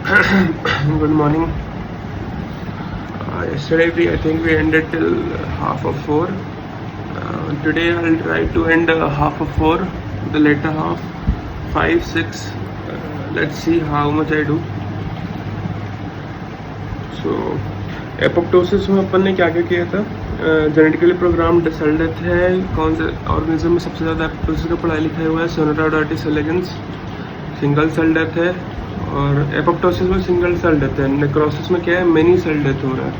Good morning. Yesterday I think we ended till half of 4. Today I'll try to end half of 4, the later half, 5, 6. Let's see how much I do. So apoptosis में अपन ने क्या क्या किया था? Genetically programmed cell death है. कौन से organism में सबसे ज़्यादा एपोप्टोसिस का पढ़ाई लिखा हुआ है? सोनोटाडार्टिस एलेगेंस. सिंगल सेल डेथ है. और एपोप्टोसिस में सिंगल सेल डेथ है. नेक्रोसिस में क्या है? मेनी सेल डेथ हो रहा है.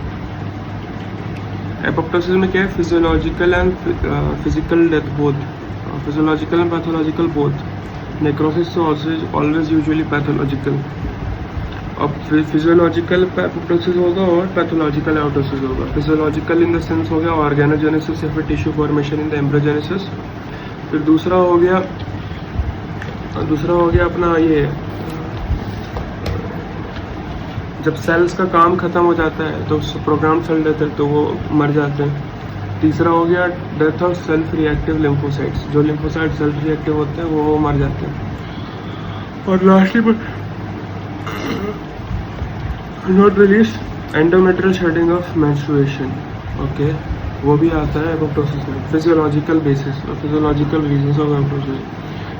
एपोप्टोसिस में क्या है? Physiological and physical death both. Physiological and pathological both. Necrosis always usually pathological. अब फिजियोलॉजिकल एपोप्टोसिस होगा और पैथोलॉजिकल एपोप्टोसिस होगा. फिजियोलॉजिकल इन द सेंस हो गया ऑर्गेनोजेनेसिस या फिर tissue formation in the embryogenesis. फिर दूसरा हो गया अपना ये जब सेल्स का काम खत्म हो जाता है तो प्रोग्राम सेल डेथ है तो वो मर जाते हैं. तीसरा हो गया death of self reactive lymphocytes. जो लिम्फोसाइट सेल्फ रिएक्टिव होते हैं वो मर जाते हैं. और lastly not release endometrial shedding of menstruation. Okay, वो भी आता है एपोप्टोसिस में फिजियोलॉजिकल बेसिस और फिजियोलॉजिकल रीजंस ऑफ एपोप्टोसिस.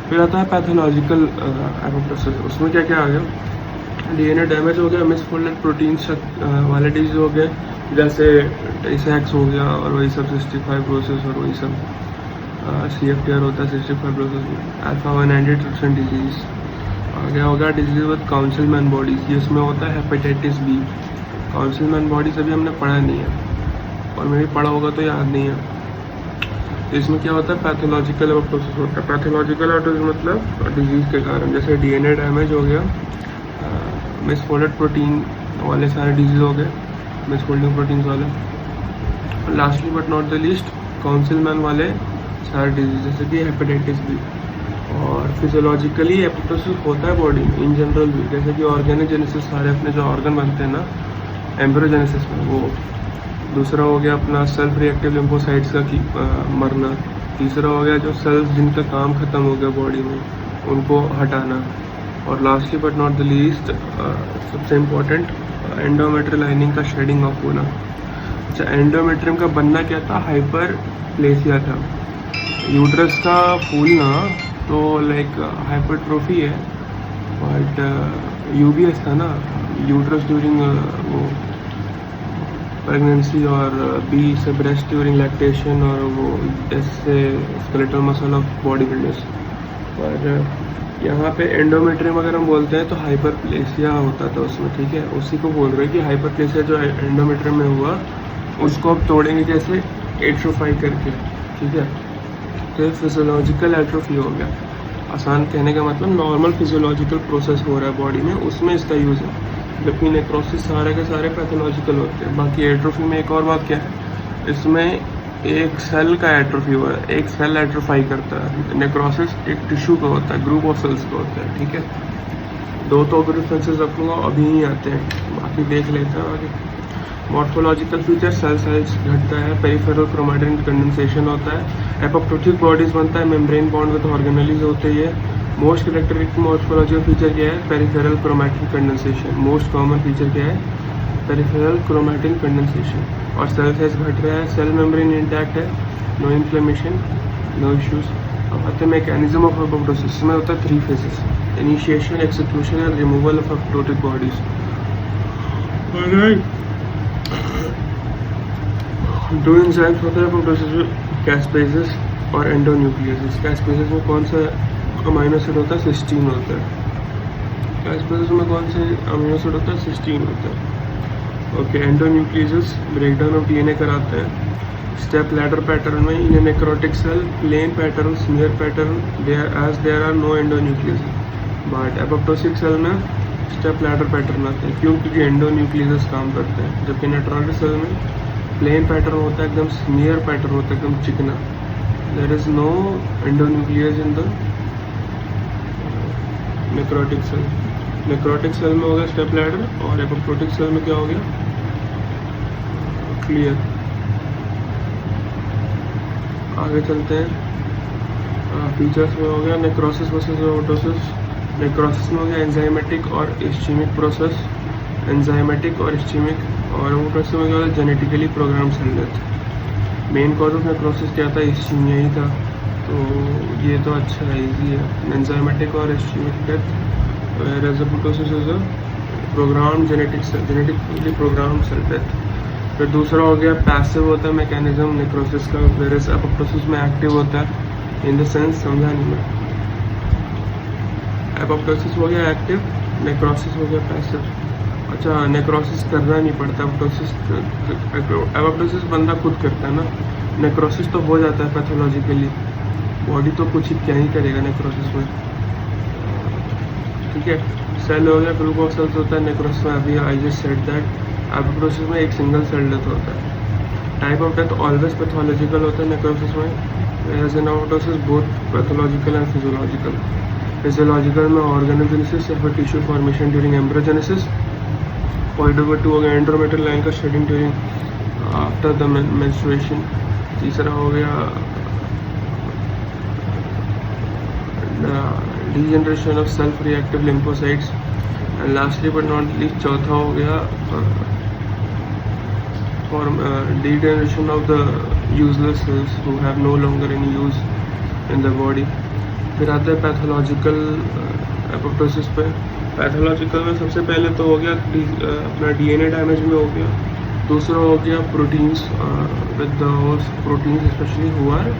फिर आता है पैथोलॉजिकल एपोप्टोसिस. उसमें क्या क्या आ गया? डीएनए डैमेज हो गया, मिसफोल्डेड प्रोटीन्स वाले डिजीज हो गए जैसे टाइसैक्स हो गया और वही सब सिस्टिक फाइब्रोसिस और वही सब CFTR होता है सिस्टिक फाइब्रोसिस में. अल्फा 1 एंटीट्रिप्सिन डिजीज आ गया. होगा डिजीज विद काउंसिलमैन बॉडीज. ये उसमें होता है हेपेटाइटिस बी. काउंसिलमैन बॉडीज अभी हमने पढ़ा नहीं है और मैं भी पढ़ा होगा तो याद नहीं है. तो इसमें क्या होता है? पैथोलॉजिकल एपोप्टोसिस होता है. पैथोलॉजिकल एपोप्टोसिस मतलब डिजीज के कारण जैसे डीएनए डैमेज हो गया, मिसफोल्डेड प्रोटीन वाले सारे डिजीज हो गए, मिसफोल्डिंग प्रोटीन्स वाले. Lastly but not the least Councilman वाले सारे डिजीज जैसे कि हेपेटाइटिस बी. और फिजियोलॉजिकली एपोप्टोसिस होता है बॉडी में इन जनरल भी जैसे कि ऑर्गेनोजेनेसिस. सारे अपने जो ऑर्गन बनते हैं ना एम्ब्रियोजेनेसिस में वो. दूसरा हो गया अपना सेल्फ रिएक्टिव लिम्फोसाइट्स का मरना. तीसरा हो गया जो सेल्स जिनका काम खत्म हो गया बॉडी में उनको हटाना. और lastly but not the least सबसे इम्पोर्टेंट एंडोमेट्रियल लाइनिंग का शेडिंग ऑफ होना. अच्छा, एंडोमेट्रियम का बनना क्या था? हाइपरप्लेसिया था. यूट्रस का फूलना तो लाइक हाइपरट्रोफी है बट यूबीएस था ना यूट्रस ड्यूरिंग वो प्रेगनेंसी और बी से ब्रेस्ट ड्यूरिंग लैक्टेशन और वो एस से skeletal muscle of body builders. और यहाँ पे एंडोमेट्रियम अगर हम बोलते हैं तो हाइपरप्लेसिया होता था उसमें. ठीक है, उसी को बोल रहे हैं कि हाइपरप्लेसिया जो एंडोमेट्रियम में हुआ उसको अब तोड़ेंगे कैसे? एट्रोफाई करके. ठीक है, तो फिजियोलॉजिकल एट्रोफी हो गया. आसान कहने का मतलब नॉर्मल फिजियोलॉजिकल प्रोसेस हो रहा है बॉडी में उसमें इसका यूज़ है. जबकि नेक्रोसिस सारे के सारे पैथोलॉजिकल होते हैं. बाकी एट्रोफी में एक और बात क्या है? इसमें एक सेल का एट्रोफी हुआ है, एक सेल एट्रोफाई करता है. नेक्रोसिस एक टिश्यू का होता है, ग्रुप ऑफ सेल्स का होता है. ठीक है, दो तो डिफरेंसेस रखूँगा अभी ही आते हैं, बाकी देख लेते हैं आगे. मॉर्फोलॉजिकल फीचर सेल साइज घटता है, पेरिफेरल क्रोमैटिन कंडेंसेशन होता है, एपोप्टोटिक बॉडीज बनता है, मेम्ब्रेन बॉन्ड विद ऑर्गेनेलीज होते हैं. मोस्ट कैरेक्टरिस्टिक मॉर्फोलॉजिकल फीचर क्या है? Peripheral chromatin condensation. Most common feature क्या है? Peripheral chromatin condensation. और सेल साइज घट रहा है, सेल मेम्ब्रेन इंटैक्ट है, नो इन्फ्लेमेशन, नो इश्यूज. अब आते हैं मैकेनिज्म ऑफ एपोप्टोसिस. में होता है 3 phases: initiation, execution and removal of apoptotic bodies. दो एंजाइम्स होते हैं एपोप्टोसिस में, कैस्पेजेस और एंडोन्यूक्लियसेस. कैस्पेजेस में कौन सा अमीनो एसिड होता है? सिस्टीन होता है. कैस्पेजेस में कौन से अमीनो एसिड होता है? सिस्टीन होता है. Okay, endonucleases breakdown of DNA कराते हैं. स्टेप लैडर पैटर्न में in necrotic cell plain pattern, smear pattern, there are no endonuclease. But apoptotic cell में स्टेप लैडर पैटर्न आते हैं. क्यों? क्योंकि एंडोन्यूक्लियसेस काम करते हैं. जबकि नेक्रोटिक सेल में प्लेन पैटर्न होता है, एकदम स्मीयर पैटर्न होता है, एकदम चिकना. There is no endonuclease in the necrotic cell. Necrotic cell में हो गया स्टेप लैडर और एपोप्टोटिक सेल में क्या हो गया? क्लियर. आगे चलते हैं. फीचर्स में हो गया नेक्रोसिस वर्सेस एपोप्टोसिस. नेक्रोसिस में हो गया एंजाइमेटिक और इस्चीमिक प्रोसेस, एंजाइमेटिक और इस्चीमिक, और एपोप्टोसिस में क्या होता है genetically program cell death. Main cause of necrosis क्या था, इस्चीमिया ही था, तो ये तो अच्छा है, ईजी है, एंजाइमेटिक और इस्चीमिक death, whereas apoptosis is a programmed genetically programmed cell death। फिर दूसरा हो गया पैसिव होता है मैकेनिज्म नेक्रोसिस का, whereas apoptosis में एक्टिव होता है, इन द सेंस समझा नहीं मैं, apoptosis हो गया एक्टिव, नेक्रोसिस हो गया पैसिव। अच्छा, नेक्रोसिस करना नहीं पड़ता, एपोप्टोसिस बंदा खुद करता है ना, नेक्रोसिस तो हो जाता है पैथोलॉजिकली, बॉडी तो कुछ ही क्या ही करेगा नेक्रोसिस में, ठीक है। सेल हो गया ग्लूकोज सेल्स होता है नेक्रोसिस में, अभी I just said that. Apoptosis में एक सिंगल सेल डेथ होता है। Type of death always pathological होता है नेक्रोसिस में, whereas in apoptosis both pathological and physiological। Physiological में ऑर्गेनोजेनेसिस या फिर tissue formation during embryogenesis. Point number 2 हो गया एंड्रोमेट्रियल लाइन का shedding during after the menstruation. तीसरा हो गया degeneration of self-reactive lymphocytes, and lastly but not least चौथा हो गया degeneration of the useless cells who have no longer any use in the body। फिर आता है पैथोलॉजिकल एपोप्टोसिस पे। पैथोलॉजिकल में सबसे पहले तो हो गया अपना डीएनए डैमेज में हो गया, दूसरा हो गया proteins with those proteins specially who are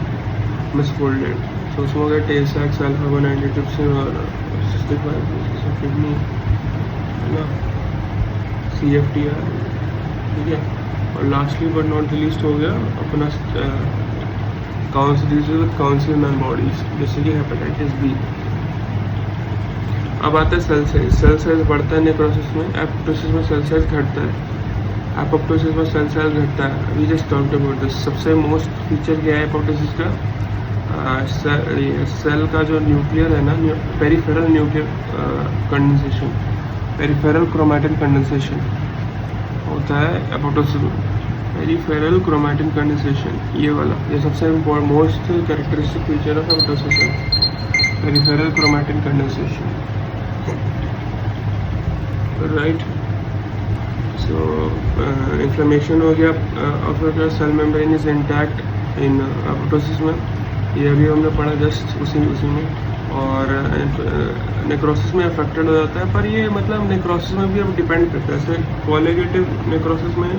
misfolded, तो उसमें हो गया टेलसैक्स, अल्फा-1 एंटीट्रिप्सिन और सिस्टिक फाइब्रोसिस ऑफ किडनी, है ना, CFTR, ठीक है। और lastly but not the least हो गया अपना डिजीज विद काउंसिलमैन बॉडीज, जैसे कि हेपेटाइटिस बी। अब आता है सेल साइज। सेल साइज बढ़ता है नेक्रोसिस में, एपोप्टोसिस में सेल साइज घटता है। एपोप्टोसिस में सेल साइज घटता है, we just talked about this. सबसे मोस्ट फीचर क्या है एपोप्टोसिस का, सेल का जो न्यूक्लियर है ना, peripheral nuclear condensation, peripheral chromatin condensation होता है एपोप्टोसिस में। पेरिफेरल क्रोमैटिन कंडेंसेशन, ये वाला, ये सबसे most characteristic feature of apoptosis है, peripheral chromatin condensation, right. So inflammation हो गया of cell membrane is intact in apoptosis में, ये अभी हमने पढ़ा जस्ट उसी में। और नेक्रोसिस में अफेक्टेड हो जाता है, पर ये मतलब नेक्रोसिस में भी अब डिपेंड करता है। जैसे कोलेगेटिव नेक्रोसिस में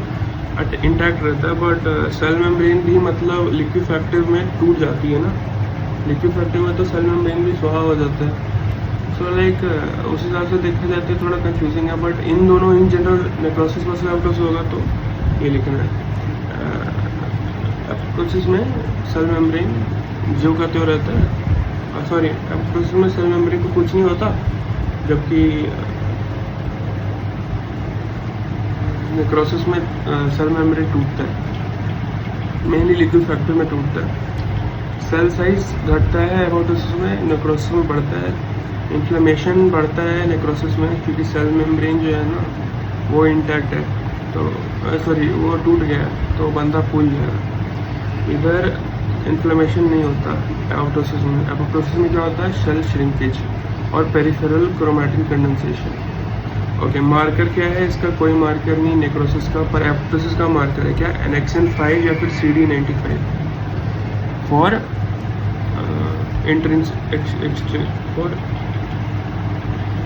इंटैक्ट रहता है, बट सेल मेम्ब्रेन भी मतलब लिक्विफैक्टिव में टूट जाती है ना, लिक्विफैक्टिव में तो सेल मेम्ब्रेन भी स्वाहा हो जाता है। सो लाइक उस हिसाब से देखा जाता है, थोड़ा कंफ्यूजिंग है, बट इन दोनों in general necrosis versus apoptosis होगा तो ये लिखना है। एपोप्टोसिस में सेल मेम्ब्रेन जो का त्यों रहता है, सॉरी, एपोप्टोसिस में सेल मेम्ब्रेन को कुछ नहीं होता, जबकि नेक्रोसिस में सेल मेम्ब्रेन टूटता है, मेनली लिक्विफैक्टिव में टूटता है। सेल साइज घटता है एपोप्टोसिस में, नेक्रोसिस में बढ़ता है। इन्फ्लेमेशन बढ़ता है नेक्रोसिस में, क्योंकि सेल मेम्ब्रेन जो है ना वो इंटैक्ट है, तो सॉरी वो टूट गया तो बंदा फूल जाएगा। इधर इन्फ्लेमेशन नहीं होता एपोप्टोसिस में। एपोप्टोसिस में क्या होता है, सेल श्रिंकेज और peripheral chromatin condensation. Okay, marker क्या है इसका, कोई मार्कर नहीं नेक्रोसिस का, पर एपोप्टोसिस का मार्कर है क्या, एनेक्सिन 5 या फिर CD95 for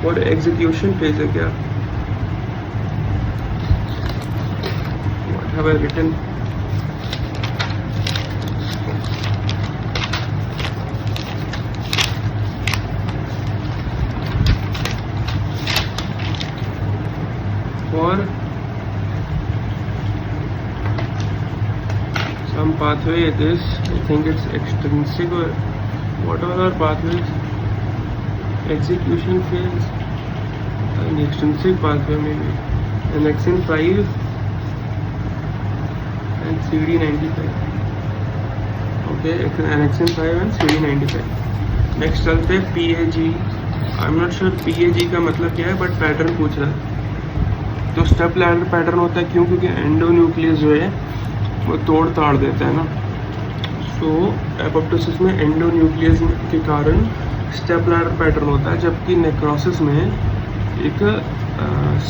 for execution phase है क्या, what have I written, for some pathway it is, I think it's extrinsic or whatever are pathways, execution phase, an extrinsic pathway maybe, annexin 5 and CD95, okay, annexin 5 and CD95। next चलते हैं PAG। I am not sure PAG का मतलब क्या है, but pattern पूछ रहा है। तो स्टेप लैडर पैटर्न होता है, क्यों, क्योंकि एंडोन्यूक्लियस जो है वो तोड़ ताड़ देता है ना। सो एपोप्टोसिस में एंडोन्यूक्लियस के कारण स्टेप लैडर पैटर्न होता है, जबकि नेक्रोसिस में एक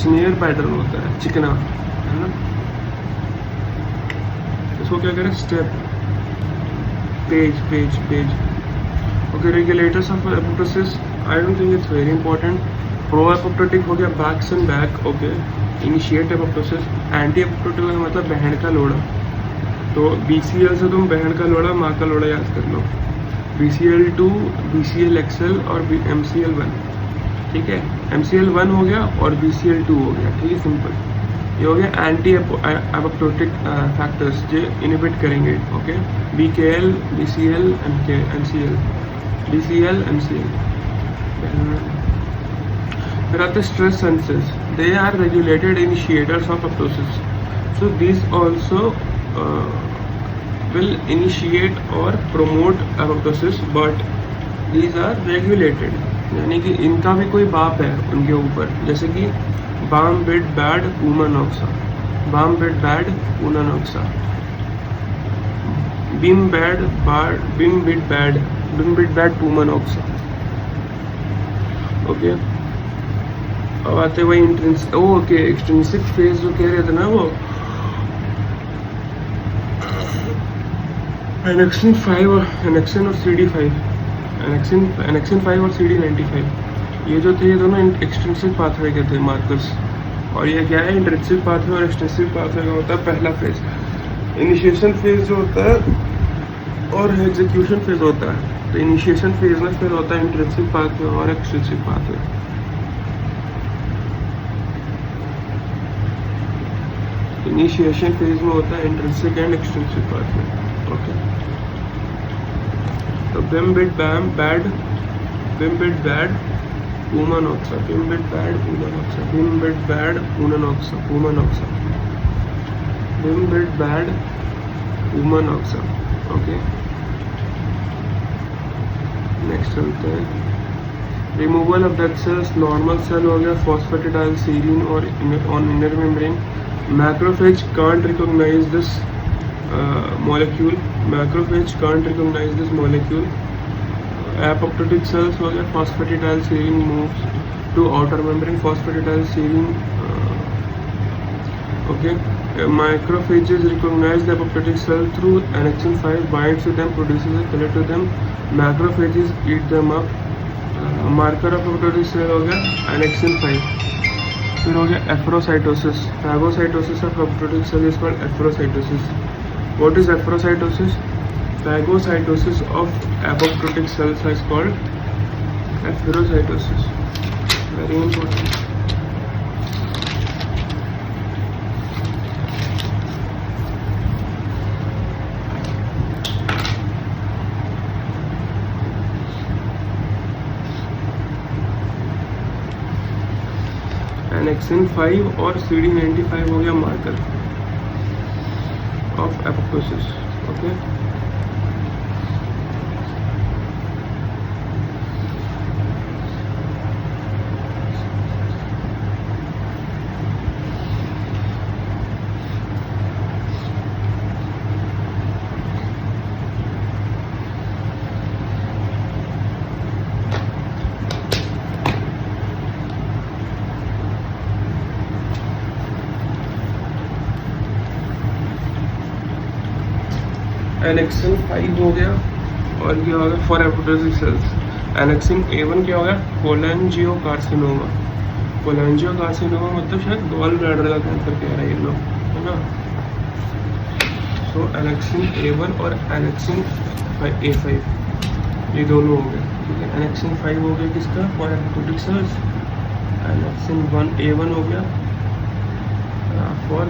स्नेयर पैटर्न होता है, चिकना, है ना। इसको क्या करें, step, page page page. Okay, regulators of apoptosis, I don't think it's very important. Pro apoptotic हो गया bax and bak, okay. Initiate apoptosis, anti apoptotic मतलब बहन का लोड़ा। तो BCL से तुम बहन का लोड़ा माँ का लोड़ा याद कर लो, BCL2, BCLXL और MCL1, ठीक है। MCL1 हो गया और BCL2 हो गया, ठीक है, सिंपल। ये हो गया एंटी एपोप्टोटिक फैक्टर्स जो इनिबिट करेंगे, okay. BKL, BCL, MCL, BCL, MCL। फिर आते stress sensors, they are regulated initiators of apoptosis, so this also will initiate or promote apoptosis, but these are regulated, यानी कि इनका भी कोई बाप है उनके ऊपर, जैसे कि Bam Bid bad Puma Noxa, Bam Bid bad पूमानॉक्सा, BIM BID bad पूमानॉक्सा, okay. अब आते वही इंट्रेंस, ओके, एक्सट्रिंसिक फेज जो कह रहे थे ना, वो एनेक्सिन 5 और एनेक्सिन और CD5, एनेक्सिन 5 और CD95, ये जो थे ये दोनों एक्सटेंसिव पाथवे के थे मार्कर्स। और ये क्या है, इंट्रिंसिक पाथवे और एक्सटेंसिव पाथवे का होता है पहला फेज, इनिशिएशन फेज जो होता है और एग्जीक्यूशन फेज होता है। तो इनिशिएशन फेज में फिर होता है इंट्रिंसिक पाथवे और एक्सटेंसिव पाथवे। इनिशिएशन फेज में होता है intrinsic and extensive pathway, okay. तो bim bid bad पूमानॉक्सा, BIM BID bad पूमानॉक्सा, BIM BID bad पूमानॉक्सा, BIM BID bad पूमानॉक्सा, okay. Next चलते हैं, removal of dead cells, normal cell हो गया, phosphatidyl serine और on inner membrane. Macrophage can't recognize this molecule, macrophage can't recognize this molecule. Apoptotic cells हो गया, phosphatidylserine serine moves to outer membrane, phosphatidylserine serine, okay. Macrophages recognize the apoptotic cell through annexin 5, binds to them, produces a killer to them, macrophages eat them up. Marker of apoptotic cell हो गया annexin 5। फिर हो गया एफ्रोसाइटोसिस, phagocytosis of apoptotic cell is called एफ्रोसाइटोसिस। What is apoptosis? Phagocytosis of apoptotic cells is called apoptosis. Very important. Annexin 5 और CD95 हो गया marker of apoptosis, okay. एनेक्सिन 5 हो गया और ये हो गया फॉर एपोप्टोटिक सेल्स। एनेक्सिन A1 क्या हो गया, कोलैंजियोकार्सिनोमा। कोलैंजियोकार्सिनोमा मतलब शायद गॉल ब्लैडर का कैंसर कह रहे हैं ये लोग, है ना। तो एनेक्सिन A1 और एनेक्सिन A5 ये दोनों हो गए, ठीक है। एनेक्सिन 5 हो गया किसका, फॉर एपोप्टोटिक सेल्स। एनेक्सिन A1 हो गया फॉर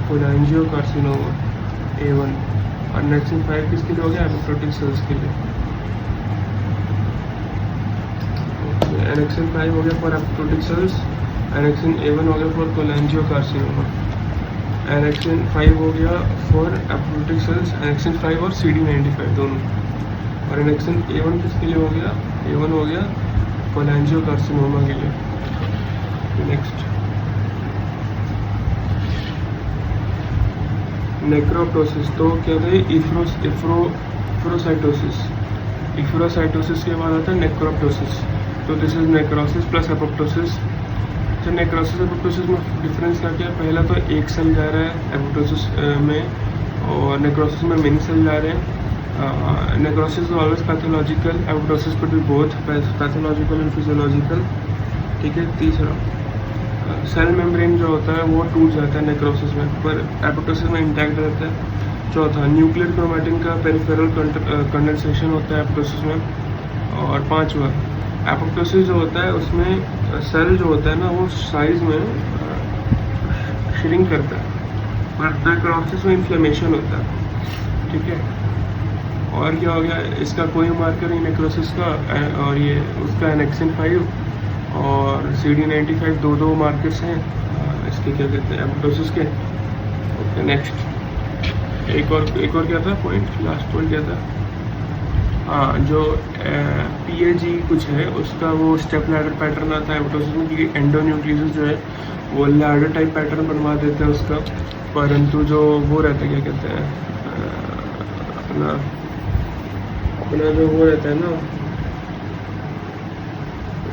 कोलैंजियोकार्सिनोमा A1, और एनेक्सिन 5 किसके लिए हो गया, एपोप्टोटिक सेल्स के लिए। एनेक्सिन 5 हो गया फॉर एपोप्टोटिक सेल्स, एनेक्सिन A1 हो गया फॉर कोलैंजियोकार्सिनोमा। एनेक्सिन 5 हो गया फॉर एपोप्टोटिक सेल्स, एनेक्सिन 5 और CD95 दोनों। और एनेक्सिन A1 किसके लिए हो गया, A1 हो गया कोलैंजियोकार्सिनोमा के लिए। नेक्स्ट नेक्रोप्टोसिस, तो क्या थे, इफ्रोसाइटोसिस। इफेरोसाइटोसिस के बाद आता है नेक्रोप्टोसिस। तो this is necrosis plus apoptosis. तो नेक्रोसिस एपोप्टोसिस में डिफरेंस क्या क्या है? पहला तो एक सेल जा रहा है एपोप्टोसिस में, और नेक्रोसिस में मेनी सेल जा रहे हैं। Necrosis is always pathological, apoptosis पर भी बोथ पैथोलॉजिकल एंड फिजियोलॉजिकल। ठीक है। तीसरा, सेल मेम्ब्रेन जो होता है वो टूट जाता है नेक्रोसिस में, पर एपोप्टोसिस में इंटैक्ट रहता है। चौथा, न्यूक्लियर क्रोमैटिन का पेरिफेरल कंडेंसेशन होता है एपोप्टोसिस में। और पांचवा, एपोप्टोसिस जो होता है उसमें सेल जो होता है ना वो साइज में श्रिंक करता है, पर नेक्रोसिस में इन्फ्लेमेशन होता है। ठीक है। और क्या हो गया, इसका कोई मार्कर नहीं नेक्रोसिस का, और ये उसका एनेक्सिन 5 और CD95 दो मार्कर्स हैं इसके, क्या कहते हैं, एपोप्टोसिस के। ओके, नेक्स्ट एक और क्या था पॉइंट, लास्ट पॉइंट क्या था? हाँ, जो PAG कुछ है उसका वो स्टेप लैडर पैटर्न आता है एपोप्टोसिस में, क्योंकि एंडोन्यूक्लियस जो है वो लैडर टाइप पैटर्न बनवा देते हैं उसका, परंतु जो वो रहता है, क्या कहते हैं, अपना जो वो रहता है ना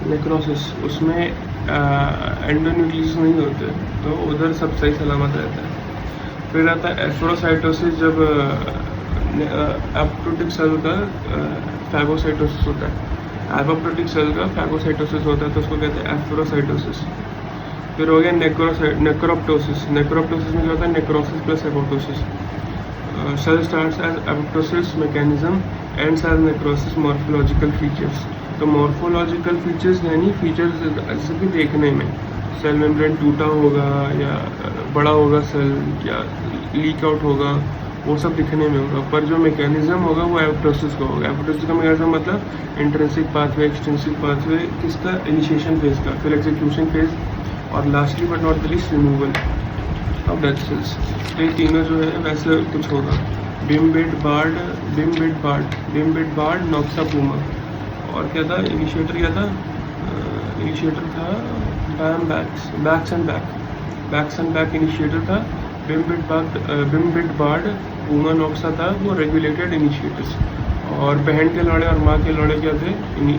नेक्रोसिस, उसमें एंडोन्यूक्लियस नहीं होते, तो उधर सब सही सलामत रहता है। फिर आता है एफरोसाइटोसिस, जब एपोप्टोटिक सेल का फैगोसाइटोसिस होता है, एपोप्टोटिक सेल का फैगोसाइटोसिस होता है, तो उसको कहते हैं एफरोसाइटोसिस। फिर हो गया नेक्रोप्टोसिस। नेक्रोप्टोसिस में क्या होता है? Necrosis plus apoptosis. Cell starts as apoptosis mechanism ends as necrosis morphological features. तो मॉर्फोलॉजिकल फीचर्स यानी फीचर्स जैसे कि देखने में सेल मेम्ब्रेन टूटा होगा या बड़ा होगा सेल या लीक आउट होगा, वो सब दिखने में होगा, पर जो मैकेनिज्म होगा वो एपोप्टोसिस का होगा। एपोप्टोसिस का मैकेनिज्म मतलब इंट्रिंसिक पाथवे, एक्सट्रिंसिक पाथवे, किसका? इनिशिएशन फेज का, फिर एग्जीक्यूशन फेज, और lastly but not the least removal of dead sales. ये तीनों जो है वैसे कुछ होगा। बिम्बिड बार्ड नॉक्सा पूमा। और क्या था? इनिशिएटर क्या था? इनिशिएटर था बैक्स एंड बैक इनिशिएटर था। बिम्बिड बार्ड पूमा नॉक्सा था, वो रेगुलेटेड इनिशिएटर्स, और बहन के लड़े और माँ के लड़े क्या थे?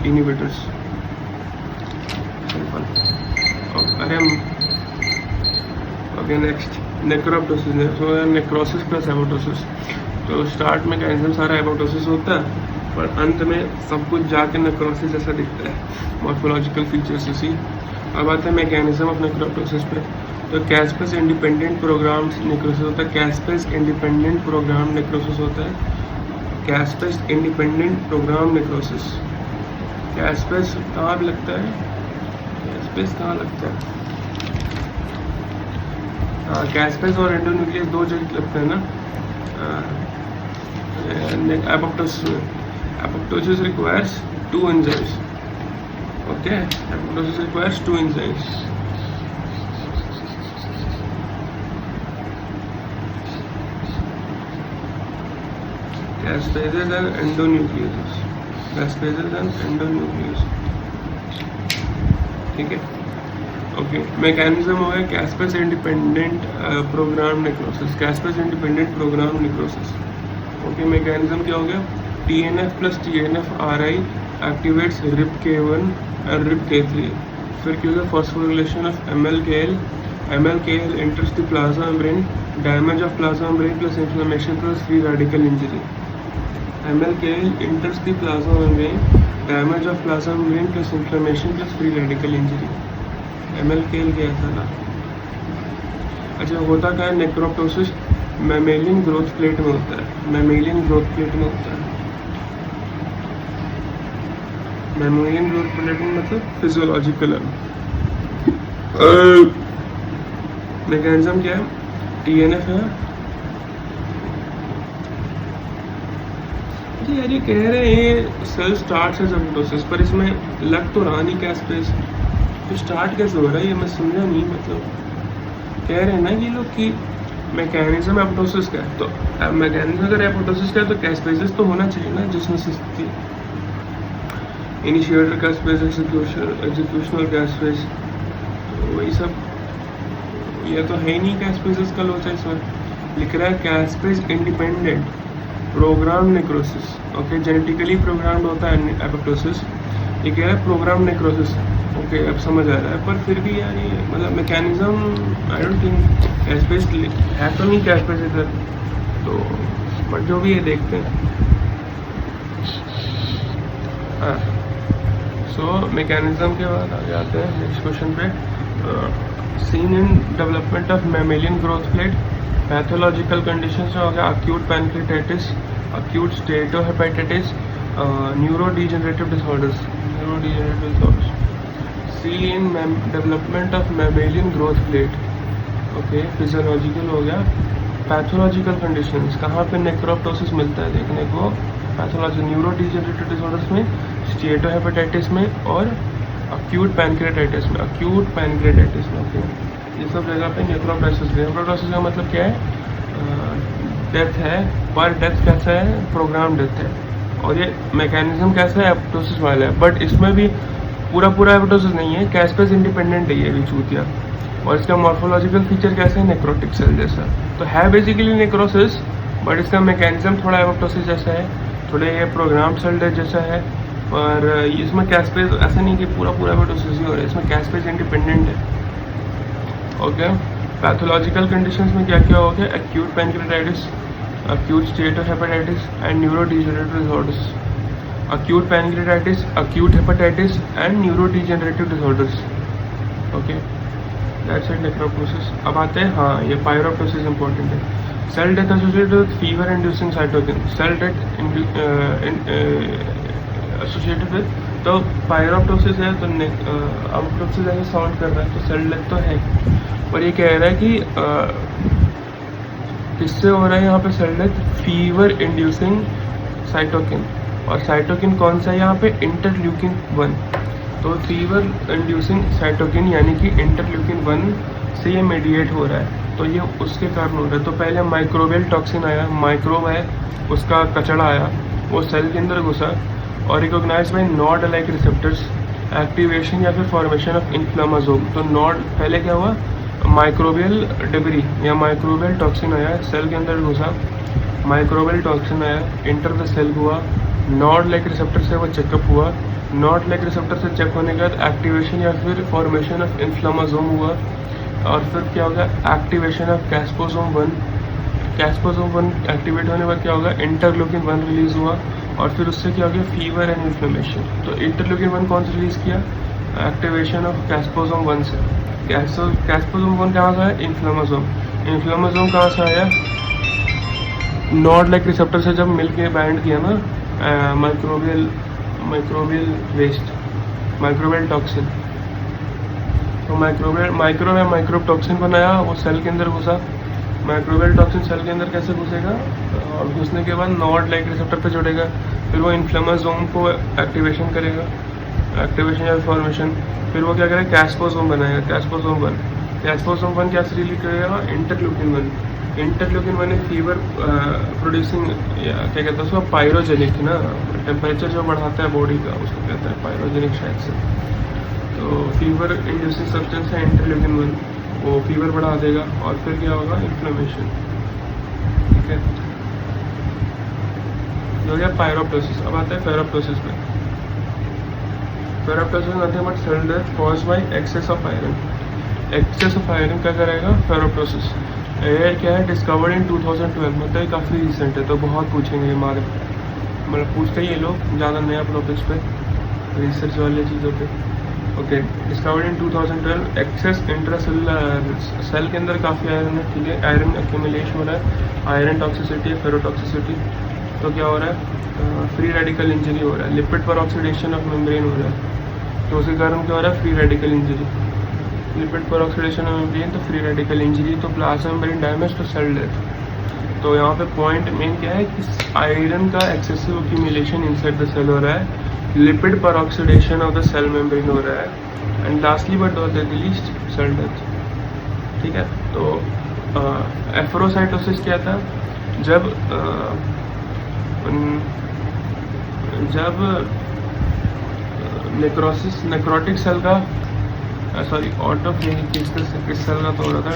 इनिबिटर्स। अरे okay, next necroptosis. Necrosis plus apoptosis. तो स्टार्ट में मैकेनिज्म सारा एपोप्टोसिस होता है, पर अंत में सब कुछ जाके नेक्रोसिस जैसा दिखता है, मॉर्फोलॉजिकल फीचर्स इसी। अब आता है मैकेनिज्म ऑफ नेक्रोप्टोसिस पे। तो कैस्पेस इंडिपेंडेंट प्रोग्राम नेक्रोसिस होता है। कैस्पेस इंडिपेंडेंट प्रोग्राम नेक्रोसिस होता है। Caspase independent programme necrosis. कैस्पेस कहाँ लगता है? कैस्पेस कहाँ लगता है? हाँ, कैस्पेस और एंडोन्यूक्लियस दो जगह लगता है ना एपोप्टोसिस में। Apoptosis requires 2 enzymes. Okay, apoptosis requires 2 enzymes. Caspases and endonucleases. Caspases and endonucleases. ठीक है। ओके, मैकेनिज्म हो गया caspase independent programme necrosis. Caspase independent programme necrosis. Okay, mechanism क्या हो गया? TNF plus TNF-RI activates RIPK1 and RIPK3. फिर क्या होगा? phosphorylation of MLKL. MLKL enters the plasma membrane. Damage of plasma membrane plus inflammation plus free radical injury. MLKL enters the plasma membrane. Damage of plasma membrane plus inflammation plus free radical injury. MLKL क्या था? अच्छा, होता क्या है? नेक्रोप्टोसिस mammalian growth plate में होता है। Mammalian growth plate में होता है। मैमेलियन ग्रोथ प्लेट में मतलब फिजियोलॉजिकल है। मैकेनिज्म क्या है? TNF है। यार ये कह रहे हैं सेल स्टार्ट्स एज एपोप्टोसिस, पर इसमें लग तो रहा नहीं कैस्पेस, तो स्टार्ट कैसे हो रहा है ये मैं समझा नहीं। मतलब कह रहे हैं ना ये लोग कि मैकेनिज्म एपोप्टोसिस का है, तो मैकेनिज्म अगर एपोप्टोसिस का है तो कैस्पेसेस तो होना चाहिए ना, जिसमें से इनिशिएटर कैस्पेस, एग्जीक्यूशनल कैस्पेस, तो वही सब। ये तो है ही नहीं कैस्पेसेस का लोचा। इसमें लिख रहा है caspase independent programme necrosis, okay, genetically programmed होता है एपोप्टोसिस, ये कह रहा है प्रोग्राम नेक्रोसिस, ओके, अब समझ आ रहा है। पर फिर भी यार ये मतलब mechanism I don't think cash based है तो नहीं कैश बेस्ड इधर, तो बट जो भी ये देखते हैं। हाँ, सो मैकेनिज्म के बाद आ जाते हैं नेक्स्ट क्वेश्चन पे। Seen in development of mammalian growth plate, pathological conditions में हो गया acute pancreatitis, acute steatohepatitis, neurodegenerative disorders, seen in development of mammalian growth plate, okay, physiological हो गया। पैथोलॉजिकल कंडीशंस कहाँ पे नेक्रोप्टोसिस मिलता है देखने को, पैथोलॉजी न्यूरोडीजेनरेटिव डिसऑर्डर्स में, स्टेटोहेपेटाइटिस में और अक्यूट पैनक्रियाटाइटिस में, ओके, ये सब जगह पे नेक्रोप्टोसिस। नेक्रोप्टोसिस का मतलब क्या है, डेथ है, पर डेथ कैसा है, प्रोग्राम डेथ है, और ये मैकेनिज्म कैसा है, एपोप्टोसिस वाला है। बट इसमें भी पूरा एपोप्टोसिस नहीं है, कैस्पेस इंडिपेंडेंट है ये भी चूतिया। और इसका मॉर्फोलॉजिकल फीचर कैसा है, नेक्रोटिक सेल जैसा, तो है बेसिकली नेक्रोसिस, बट इसका मैकेनिज्म थोड़ा एपोप्टोसिस जैसा है, थोड़े ये प्रोग्राम सेल डेथ जैसा है। पर इसमें कैस्पेस ऐसा नहीं कि पूरा एपोप्टोसिस ही हो रहा है, इसमें कैस्पेस इंडिपेंडेंट है, ओके। पैथोलॉजिकल कंडीशंस में क्या क्या हो गया, acute pancreatitis, acute steatohepatitis and neurodegenerative disorders, acute pancreatitis, acute hepatitis and neurodegenerative disorders, okay, that's it necroptosis। अब आते हैं, हाँ, ये pyroptosis important है। Cell death associated with fever inducing cytokine, cell death associated with, तो pyroptosis है तो apoptosis ऐसे साउंड कर रहा है, तो सेल डेथ तो है, पर ये कह रहा है कि किससे हो रहा है यहाँ पे cell death, fever inducing cytokine, और साइटोकिन कौन सा है यहाँ पे, इंटरल्यूकिन 1, तो फीवर इंड्यूसिंग साइटोकिन यानी कि इंटरल्यूकिन 1 से ये मेडिएट हो रहा है, तो ये उसके कारण हो रहा है। तो पहले माइक्रोबियल टॉक्सिन आया, माइक्रोब है उसका कचड़ा आया, वो सेल के अंदर घुसा और recognize by nod like receptors, activation या फिर फॉर्मेशन ऑफ इन्फ्लामासोम। तो नॉड पहले क्या हुआ, माइक्रोबियल डिब्री या माइक्रोबियल टॉक्सिन आया, सेल के अंदर घुसा, माइक्रोबियल टॉक्सिन आया, इंटर द सेल हुआ, नॉड लाइक रिसेप्टर से वो चेकअप हुआ, नॉड लाइक रिसेप्टर से चेक होने के बाद एक्टिवेशन या फिर फॉर्मेशन ऑफ इन्फ्लामासोम हुआ, और फिर क्या होगा, एक्टिवेशन ऑफ कैस्पोसोम 1, कैस्पोसोम 1 एक्टिवेट होने के बाद क्या होगा, इंटरल्यूकिन 1 रिलीज हुआ, और फिर उससे क्या हो गया, फीवर एंड इन्फ्लेमेशन। तो इंटरल्यूकिन 1 कौन सा रिलीज किया, एक्टिवेशन ऑफ कैस्पोसोम 1 से, कैस्पोसोम 1 कहाँ से आया, इन्फ्लामासोम, इन्फ्लामासोम कहाँ से आया, नॉड लाइक रिसेप्टर से जब मिल के बाइंड किया ना माइक्रोबियल वेस्ट, माइक्रोबियल टॉक्सिन, तो माइक्रोब टॉक्सिन बनाया, वो सेल के अंदर घुसा, माइक्रोबियल टॉक्सिन सेल के अंदर कैसे घुसेगा, और घुसने के बाद नॉड लाइक रिसेप्टर पे जुड़ेगा, फिर वो इन्फ्लामासोम को एक्टिवेशन करेगा, एक्टिवेशन या फॉर्मेशन, फिर वो क्या करेगा, कैस्पोसोम बनाएगा, कैस्पोसोम 1 क्या से रिलीज करेगा, इंटरल्यूकिन 1, इंटरल्यूकिन 1 एक फीवर प्रोड्यूसिंग क्या कहते हैं उसको, पायरोजेनिक ना, टेम्परेचर जो बढ़ाता है बॉडी का उसको कहता है पायरोजेनिक शायद से। तो फीवर इंड्यूसिंग सब्सटेंस है इंटरल्यूकिन 1, वो फीवर बढ़ा देगा, और फिर क्या होगा, इन्फ्लेमेशन, ठीक है, जो हो गया पायरोप्टोसिस। अब आता है फेरोप्टोसिस में। Ferroptosis nothing but cell death caused by excess of iron, excess of iron क्या करेगा, फेरोप्टोसिस। ये क्या है, डिस्कवर्ड इन 2012, मतलब ये काफ़ी रिसेंट है, तो बहुत पूछेंगे हमारे, मतलब पूछते ही ये लोग ज़्यादा नया टॉपिक्स पे, रिसर्च वाली चीज़ों पे, okay. Discovered in 2012, excess intracellular, cell के अंदर काफ़ी आयरन है, ठीक है, आयरन एक्यूमुलेशन हो रहा है, आयरन टॉक्सिसिटी है, फेरोटॉक्सिसिटी, तो क्या हो रहा है, फ्री रेडिकल इंजरी हो रहा है, लिपिड पर ऑक्सीडेशन ऑफ मेम्ब्रेन हो रहा है, तो उसके कारण क्या हो रहा है, फ्री रेडिकल इंजरी, लिपिड पर ऑक्सीडेशन ऑफ मेम्ब्रेन, तो फ्री रेडिकल इंजरी, तो प्लाज्मा मेम्ब्रेन डैमेज, तो सेल डेथ। तो यहाँ पे पॉइंट मेन क्या है कि आयरन का excessive accumulation inside the cell हो रहा है, लिपिड पर oxidation of the cell membrane हो रहा है, and lastly but not the least, cell death, ठीक है। तो एफरोसाइटोसिस क्या था, जब नेक्रोटिक सेल का ऑटोफेगी, किस सेल का तो हो रहा था,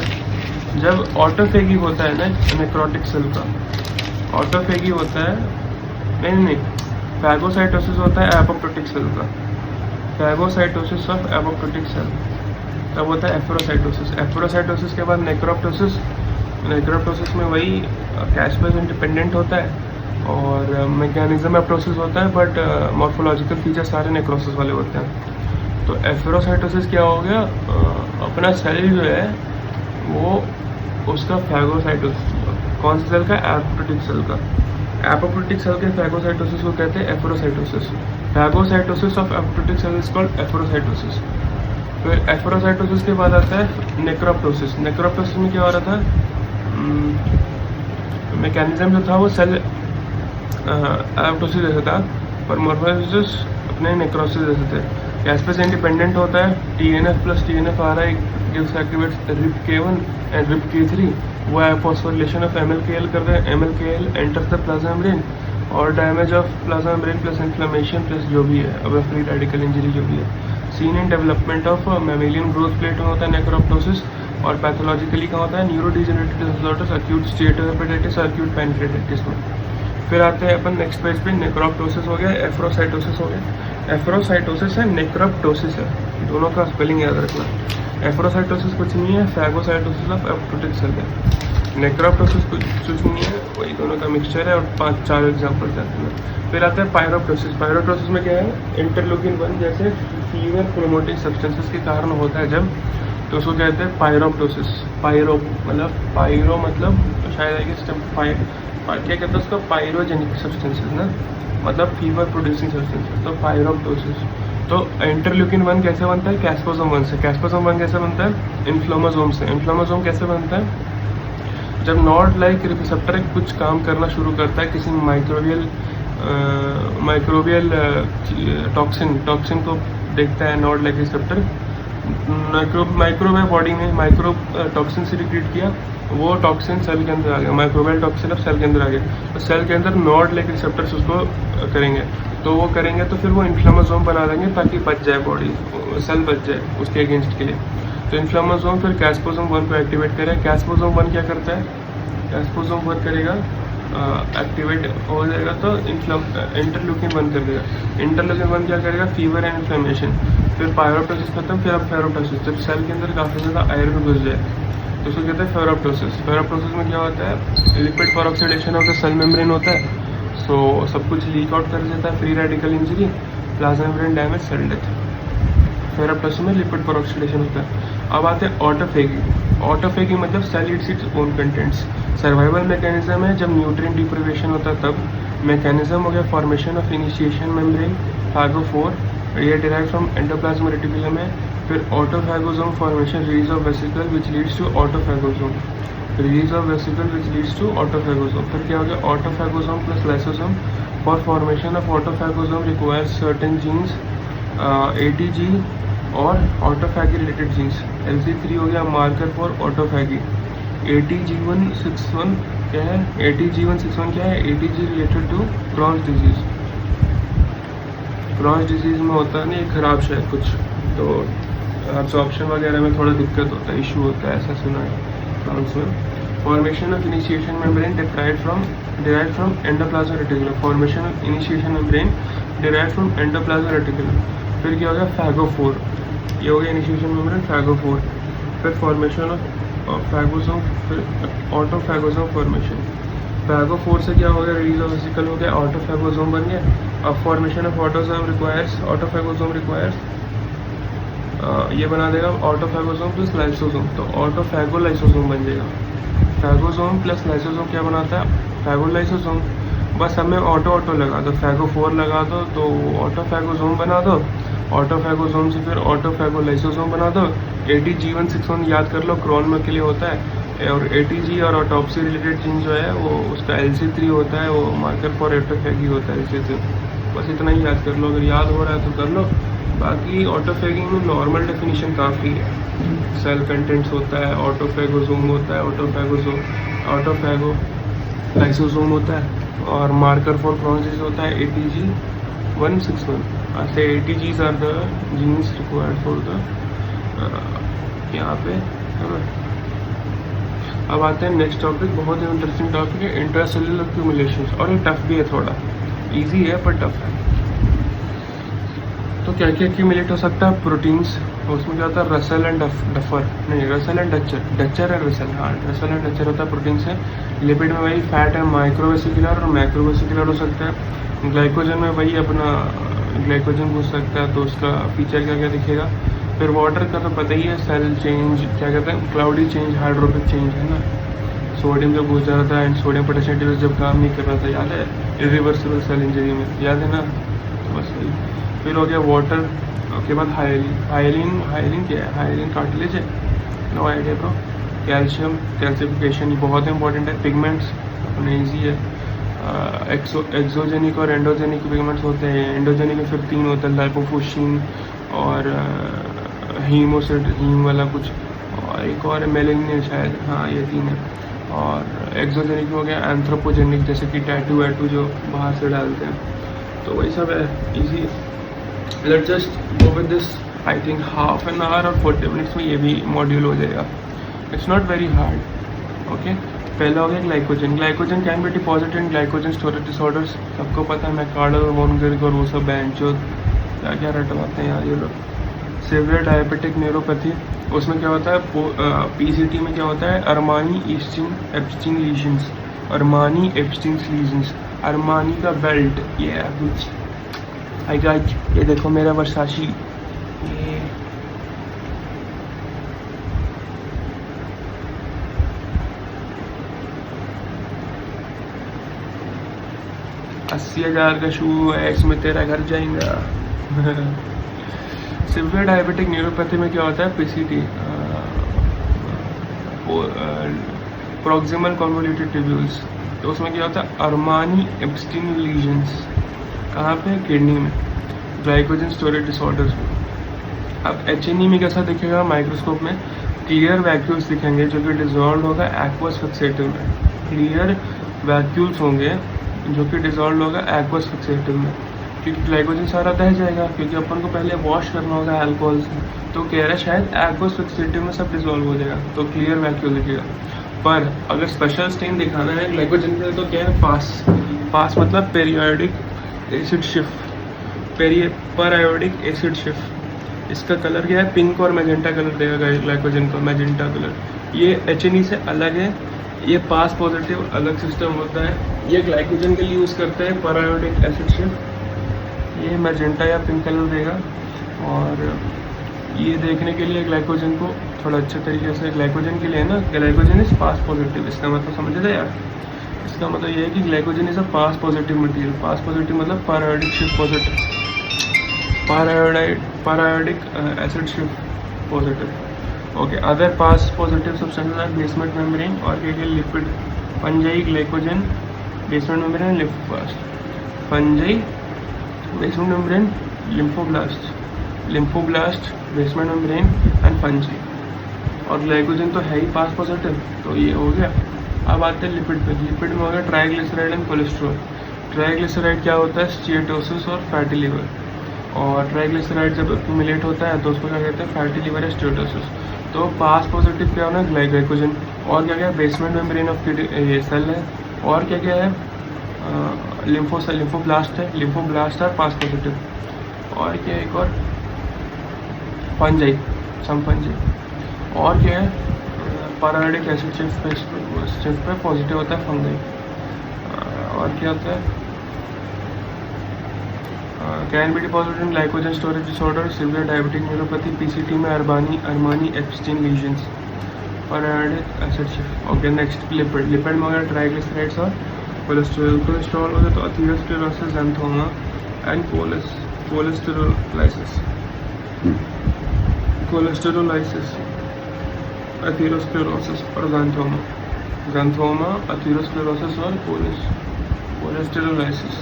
जब ऑटोफेगी होता है ना नेक्रोटिक सेल का, ऑटोफेगी होता है, नहीं, फैगोसाइटोसिस होता है एपोप्टोटिक सेल का, फैगोसाइटोसिस ऑफ एपोप्टोटिक सेल। तब होता है एफरोसाइटोसिस। एफरोसाइटोसिस के बाद नेक्रोप्टोसिस। नेक्रोप्टोसिस में वही कैस्पेज इंडिपेंडेंट होता है और मैकेनिज्म एप्टोसिस होता है, बट मॉर्फोलॉजिकल फीचर सारे नेक्रोसिस वाले होते हैं। तो एफरोसाइटोसिस क्या हो गया, अपना सेल जो है वो उसका फैगोसाइटोसिस, कौन सा सेल का, एपोप्टोटिक सेल का। एपोप्टोटिक सेल के फैगोसाइटोसिस को कहते हैं efferocytosis. Phagocytosis of apoptotic cell is called efferocytosis. फिर एफरोसाइटोसिस के बाद आता है नेक्रोप्टोसिस। नेक्रोप्टोसिस में क्या हो रहा था, मैकेनिज्म जो था वो सेल एपोप्टोसिस जैसा था, पर मॉर्फोसिस अपने नेक्रोसिस जैसे थे। कैस्पेस इंडिपेंडेंट होता है, TNF प्लस TNF आ रहा है, gives activates RIPK1 and RIPK3, वो phosphorylation of MLKL कर रहे हैं, MLKL enters the plasma membrane और damage of plasma membrane plus inflammation plus जो भी है, अब फ्री रेडिकल इंजरी जो भी है, scene in development of mammalian growth plate में होता है नेक्रोप्टोसिस। और पैथोलॉजिकली कहाँ होता है, न्यूरोडिजेनरेटिव डिसऑर्डर्स, एक्यूट स्टीएटोहेपेटाइटिस और एक्यूट पैनक्रेटाइटिस में। फिर आते हैं अपन नेक्स्ट पेज पे, नेक्रोप्टोसिस हो गया, एफरोसाइटोसिस हो गया। एफरोसाइटोसिस है, नेक्रोप्टोसिस है, दोनों का स्पेलिंग याद रखना। एफरोसाइटोसिस कुछ नहीं है, फैगोसाइटोसिस ऑफ एपोप्टोटिक सेल है। नेक्रोप्टोसिस कुछ नहीं है, वही दोनों का मिक्सचर है और 5-4 एग्जाम्पल देते हैं। फिर आता है पायरोप्टोसिस। पायरोप्टोसिस में क्या है, इंटरलूकिन 1 जैसे फीवर प्रोमोटिंग सब्सटेंसेस के कारण होता है जब, तो उसको कहते हैं पायरोप्टोसिस। पायरो मतलब शायद है कि क्या कहते हैं उसको, पायरोजेनिक सब्सटेंसेस ना, मतलब फीवर प्रोड्यूसिंग सब्सटेंसेस, तो पायरोप्टोसिस। तो इंटरल्यूकिन 1 कैसे बनता है, कैस्पोसोम 1 से। कैस्पोसोम 1 कैसे बनता है, इन्फ्लोमासोम से। इन्फ्लोमासोम कैसे बनता है, जब नॉड लाइक रिसेप्टर कुछ काम करना शुरू करता है किसी माइक्रोबियल टॉक्सिन को देखता है nod like receptor, microwave body में माइक्रो टॉक्सिन से रिक्रिएट किया, वो टॉक्सिन सेल के अंदर आ गया, माइक्रोवेल टॉक्सिन अब सेल के अंदर आ गया, तो सेल के अंदर नॉड लाइक रिसेप्टर्स उसको करेंगे, तो वो करेंगे तो फिर वो इन्फ्लेमासोम बना देंगे ताकि बच जाए बॉडी, सेल बच जाए उसके अगेंस्ट के लिए। तो इन्फ्लेमासोम फिर कैस्पोसोम 1 को एक्टिवेट करेगा। कैस्पोसोम 1 क्या करता है, कैस्पोसोम 1 करेगा एक्टिवेट हो जाएगा तो इंटरल्यूकिन 1 कर देगा। इंटरल्यूकिन 1 क्या करेगा, फीवर एंड इन्फ्लेमेशन। फिर पायरोप्टोसिस खत्म, फिर अब फेरोप्टोसिस, जब सेल के अंदर काफ़ी ज़्यादा आयरन घुस जाए तो उसको कहते हैं फेरोप्टोसिस। फेरोप्टोसिस में क्या होता है, lipid peroxidation of the cell membrane होता है, सो सब कुछ लीक आउट कर देता है, free radical injury, plasma membrane damage, cell death. Ferroptosis में लिपिड परऑक्सीडेशन होता है। अब आते हैं ऑटोफेगी। ऑटोफेगी मतलब cell eats its own contents. Survival mechanism है, जब न्यूट्रिएंट डिप्रिवेशन होता है तब। मैकेनिज्म हो गया फॉर्मेशन ऑफ इनिशिएशन मेम्ब्रेन, फैगो4, ये डिराइव फ्रॉम एंडोप्लाज्म रेटिकुलम है। फिर autophagosome formation, release of vesicle which leads to autophagosome, release of vesicle which leads to autophagosome. फिर क्या हो गया, autophagosome plus lysosome. For formation of autophagosome requires certain genes, ATG और autophagy related genes. LC3 हो गया marker for autophagy. ATG161 क्या है, ATG161 क्या है, ATG related to Crohn's disease. Crohn's disease में होता है नहीं खराब शायद कुछ, तो एब्जॉर्प्शन वगैरह में थोड़ा दिक्कत होता है, इशू होता है, ऐसा सुना है क्रॉन्स में। Formation of initiation membrane derived from endoplasm reticulum. Formation of initiation membrane derived from endoplasm reticulum. फिर क्या हो गया, फैगो4, ये हो गया इनिशिएशन मेम्ब्रेन, फैगो4। फिर फॉर्मेशन ऑफ फैगोसोम, फिर ऑटोफैगोसोम फॉर्मेशन। फैगो4 से क्या हो गया, रिलीज ऑफ वेसिकल हो गया, ऑटोफैगोसोम बन गया। अब फॉर्मेशन ऑफ ऑटोफैगोसोम रिक्वायर्स ये बना देगा ऑटोफैगोसोम प्लस लाइसोसोम, तो ऑटोफैगोलाइसोसोम बन जाएगा। फैगोसोम प्लस लाइसोसोम क्या बनाता है, फैगोलाइसोसोम। बस हमें ऑटो लगा दो, फैगो4 लगा दो तो ऑटोफैगोसोम बना दो, ऑटोफैगोसोम से फिर ऑटोफैगोलाइसोसोम बना दो। ATG161 याद कर लो, क्रॉन में के लिए होता है, और ATG और ऑटोप्सी रिलेटेड जीन जो है वो उसका LC3 होता है, वो मार्कर फॉर ऑटोफैगी होता है LC3। बस इतना ही याद कर लो, अगर याद हो रहा है तो कर लो। बाकी ऑटोफैगी में नॉर्मल डेफिनेशन काफ़ी है, सेल कंटेंट्स होता है, ऑटोफैगोसोम होता है, ऑटोफैगो लाइसोसोम होता है, और मार्कर फॉर क्रॉन्स डिजीज होता है ATG161। ऐसे ATGs are the genes required for the यहाँ पे है ना। अब आते हैं नेक्स्ट टॉपिक, बहुत ही इंटरेस्टिंग टॉपिक है इंट्रासेल्युलर एक्यूमुलेशन, और ये टफ भी है, थोड़ा इजी है पर टफ है। तो क्या क्या एक्यूमुलेट हो सकता है? प्रोटीन्स, उसमें क्या होता है? रसल एंड डफर, नहीं रसल एंड डचर है रसल, हाँ रसल एंड डचर होता है प्रोटीन से। लिपिड में वही फैट है माइक्रोवेसिकुलर और मैक्रोवेसिकुलर हो सकता है। ग्लाइकोजन में वही अपना ग्लाइकोजन घुस सकता है, तो उसका फीचर क्या क्या दिखेगा। फिर वाटर का तो पता ही है, सेल चेंज, क्या कहते हैं, क्लाउडी चेंज, हाइड्रोपिक चेंज है ना। सोडियम जब घुस जा रहा था एंड सोडियम पोटेशियम डिवाइस जब काम नहीं कर रहा था, याद है, इरिवर्सिबल सेल इंजरी में, याद है ना, तो बस वही। फिर हो गया वाटर, उसके बाद हाइलिन क्या है? हाइलिन कार्टिलेज है, no idea bro. Calcium, calcification बहुत इंपॉर्टेंट है। पिगमेंट्स अपने ईजी है, एक्सोजेनिक और एंडोजेनिक पिगमेंट्स होते हैं। एंडोजेनिक में फिर 3 होता है, लाइपोफुशिन और हीमोसिड, हीम वाला कुछ, और एक और मेलेनिन शायद, हाँ ये 3 है। और एक्सोजेनिक में हो गया एंथ्रोपोजेनिक, जैसे कि टैटू वैटू जो बाहर से डालते हैं, तो वही सब है, easy. Let's just go with this, I think half an our और 40 मिनट्स में ये भी मॉड्यूल हो जाएगा। It's not very hard. Okay, पहला हो गया glycogen. Glycogen can be deposited in glycogen storage disorders, सबको पता है, मैकार्डल, वॉन गिर्क और वो सब बैंचो क्या क्या रटवाते हैं यार ये लोग। सीवियर डायबिटिक न्यूरोपैथी, उसमें क्या होता है, पीसीटी में क्या होता है, Armani Ebstein lesions, Armani Ebstein lesions, Armani का बेल्ट, ये कुछ आई गाइस, ये देखो मेरा वर्साची, ये 80,000 का शू है, इसमें तेरा घर जाएगा। सिवियर डायबिटिक न्यूरोपैथी में क्या होता है, पीसीटी, प्रॉक्सिमल कन्वोल्यूटेड ट्यूब्यूल्स, तो उसमें क्या होता है, अरमानी एब्स्टीन लीजन्स, कहाँ पे, किडनी में। ग्लाइकोजन स्टोरेज डिसऑर्डर्स में, अब एचएनई में कैसा दिखेगा, माइक्रोस्कोप में क्लियर वैक्यूल्स दिखेंगे जो कि डिजॉल्व होगा एक्वस फिक्सेटिव में। क्लियर वैक्यूल्स होंगे जो कि डिजॉल्व होगा एक्वस फिक्सेटिव में, क्योंकि ग्लाइकोजन सारा दह जाएगा, क्योंकि अपन को पहले वॉश करना होगा अल्कोहल से, तो कह रहा है शायद एक्वस फिक्सेटिव में सब डिजॉल्व हो जाएगा, तो क्लियर वैक्यूल दिखेगा। पर अगर स्पेशल स्टेन दिखाना है ग्लाइकोजन के, तो क्या है, पास मतलब periodic acid shift, periodic acid shift. इसका कलर क्या है, पिंक और मैजेंटा कलर देगा ग्लाइकोजन को, मैजेंटा कलर। ये एचएनई से अलग है, ये पास पॉजिटिव अलग सिस्टम होता है। ये ग्लाइकोजन के लिए यूज़ करते हैं पेरियोडिक एसिड शिफ्ट, ये मैजेंटा या पिंक कलर देगा। और ये देखने के लिए ग्लाइकोजन को थोड़ा अच्छे तरीके से, ग्लाइकोजन के लिए ना, ग्लाइकोजन इज पास पॉजिटिव, इसका मतलब समझ रहे यार, इसका मतलब ये है कि glycogen is a PAS positive material. PAS positive मतलब periodic shift positive, periodic acid shift positive. Okay, other PAS positive substances are basement membrane और क्या, lipid, fungi, glycogen, basement membrane, lymphoblast, fungi, basement membrane, lymphoblast, basement membrane and fungi. और glycogen तो है ही पास positive, तो ये हो गया। अब आते हैं लिपिड पे। लिपिड में हो गया ट्राइग्लिसराइड एंड कोलेस्ट्रॉल। ट्राइग्लिसराइड क्या होता है, स्टीएटोसिस और फैटी लिवर। और ट्राइग्लिसराइड जब एक्यूमुलेट होता है तो उसको क्या कहते हैं, फैटी लिवर या स्टीएटोसिस। तो पास पॉजिटिव क्या होना है, ग्लाइकोजन। और क्या क्या है, बेसमेंट मेम्ब्रेन ऑफ ये सेल है। और क्या क्या है, लिम्फोब्लास्ट है, लिम्फोब्लास्ट है पास पॉजिटिव। और क्या है, एक और फंजाई, सम फंजाई। और क्या है, पेरियोडिक एसिड शिफ्ट पे पॉजिटिव होता है फंगाई। और क्या होता है, can be deposited in glycogen storage disorder, severe diabetic neuropathy, PCT में Armanni Ebstein lesions, periodic acid shift. Okay, next lipid. Lipid में अगर ट्राइग्लिसराइड्स और कोलेस्ट्रॉल। कोलेस्ट्रॉल हो गया तो अथीरोस्क्लेरोसिस, ज़ैंथोमा एंड कोलेस्टेरोलाइसिस, अथीरोस्क्लेरोसिस और ज़ैंथोमा, अथीरोस्क्लेरोसिस और कोलेस्टेरोलाइसिस।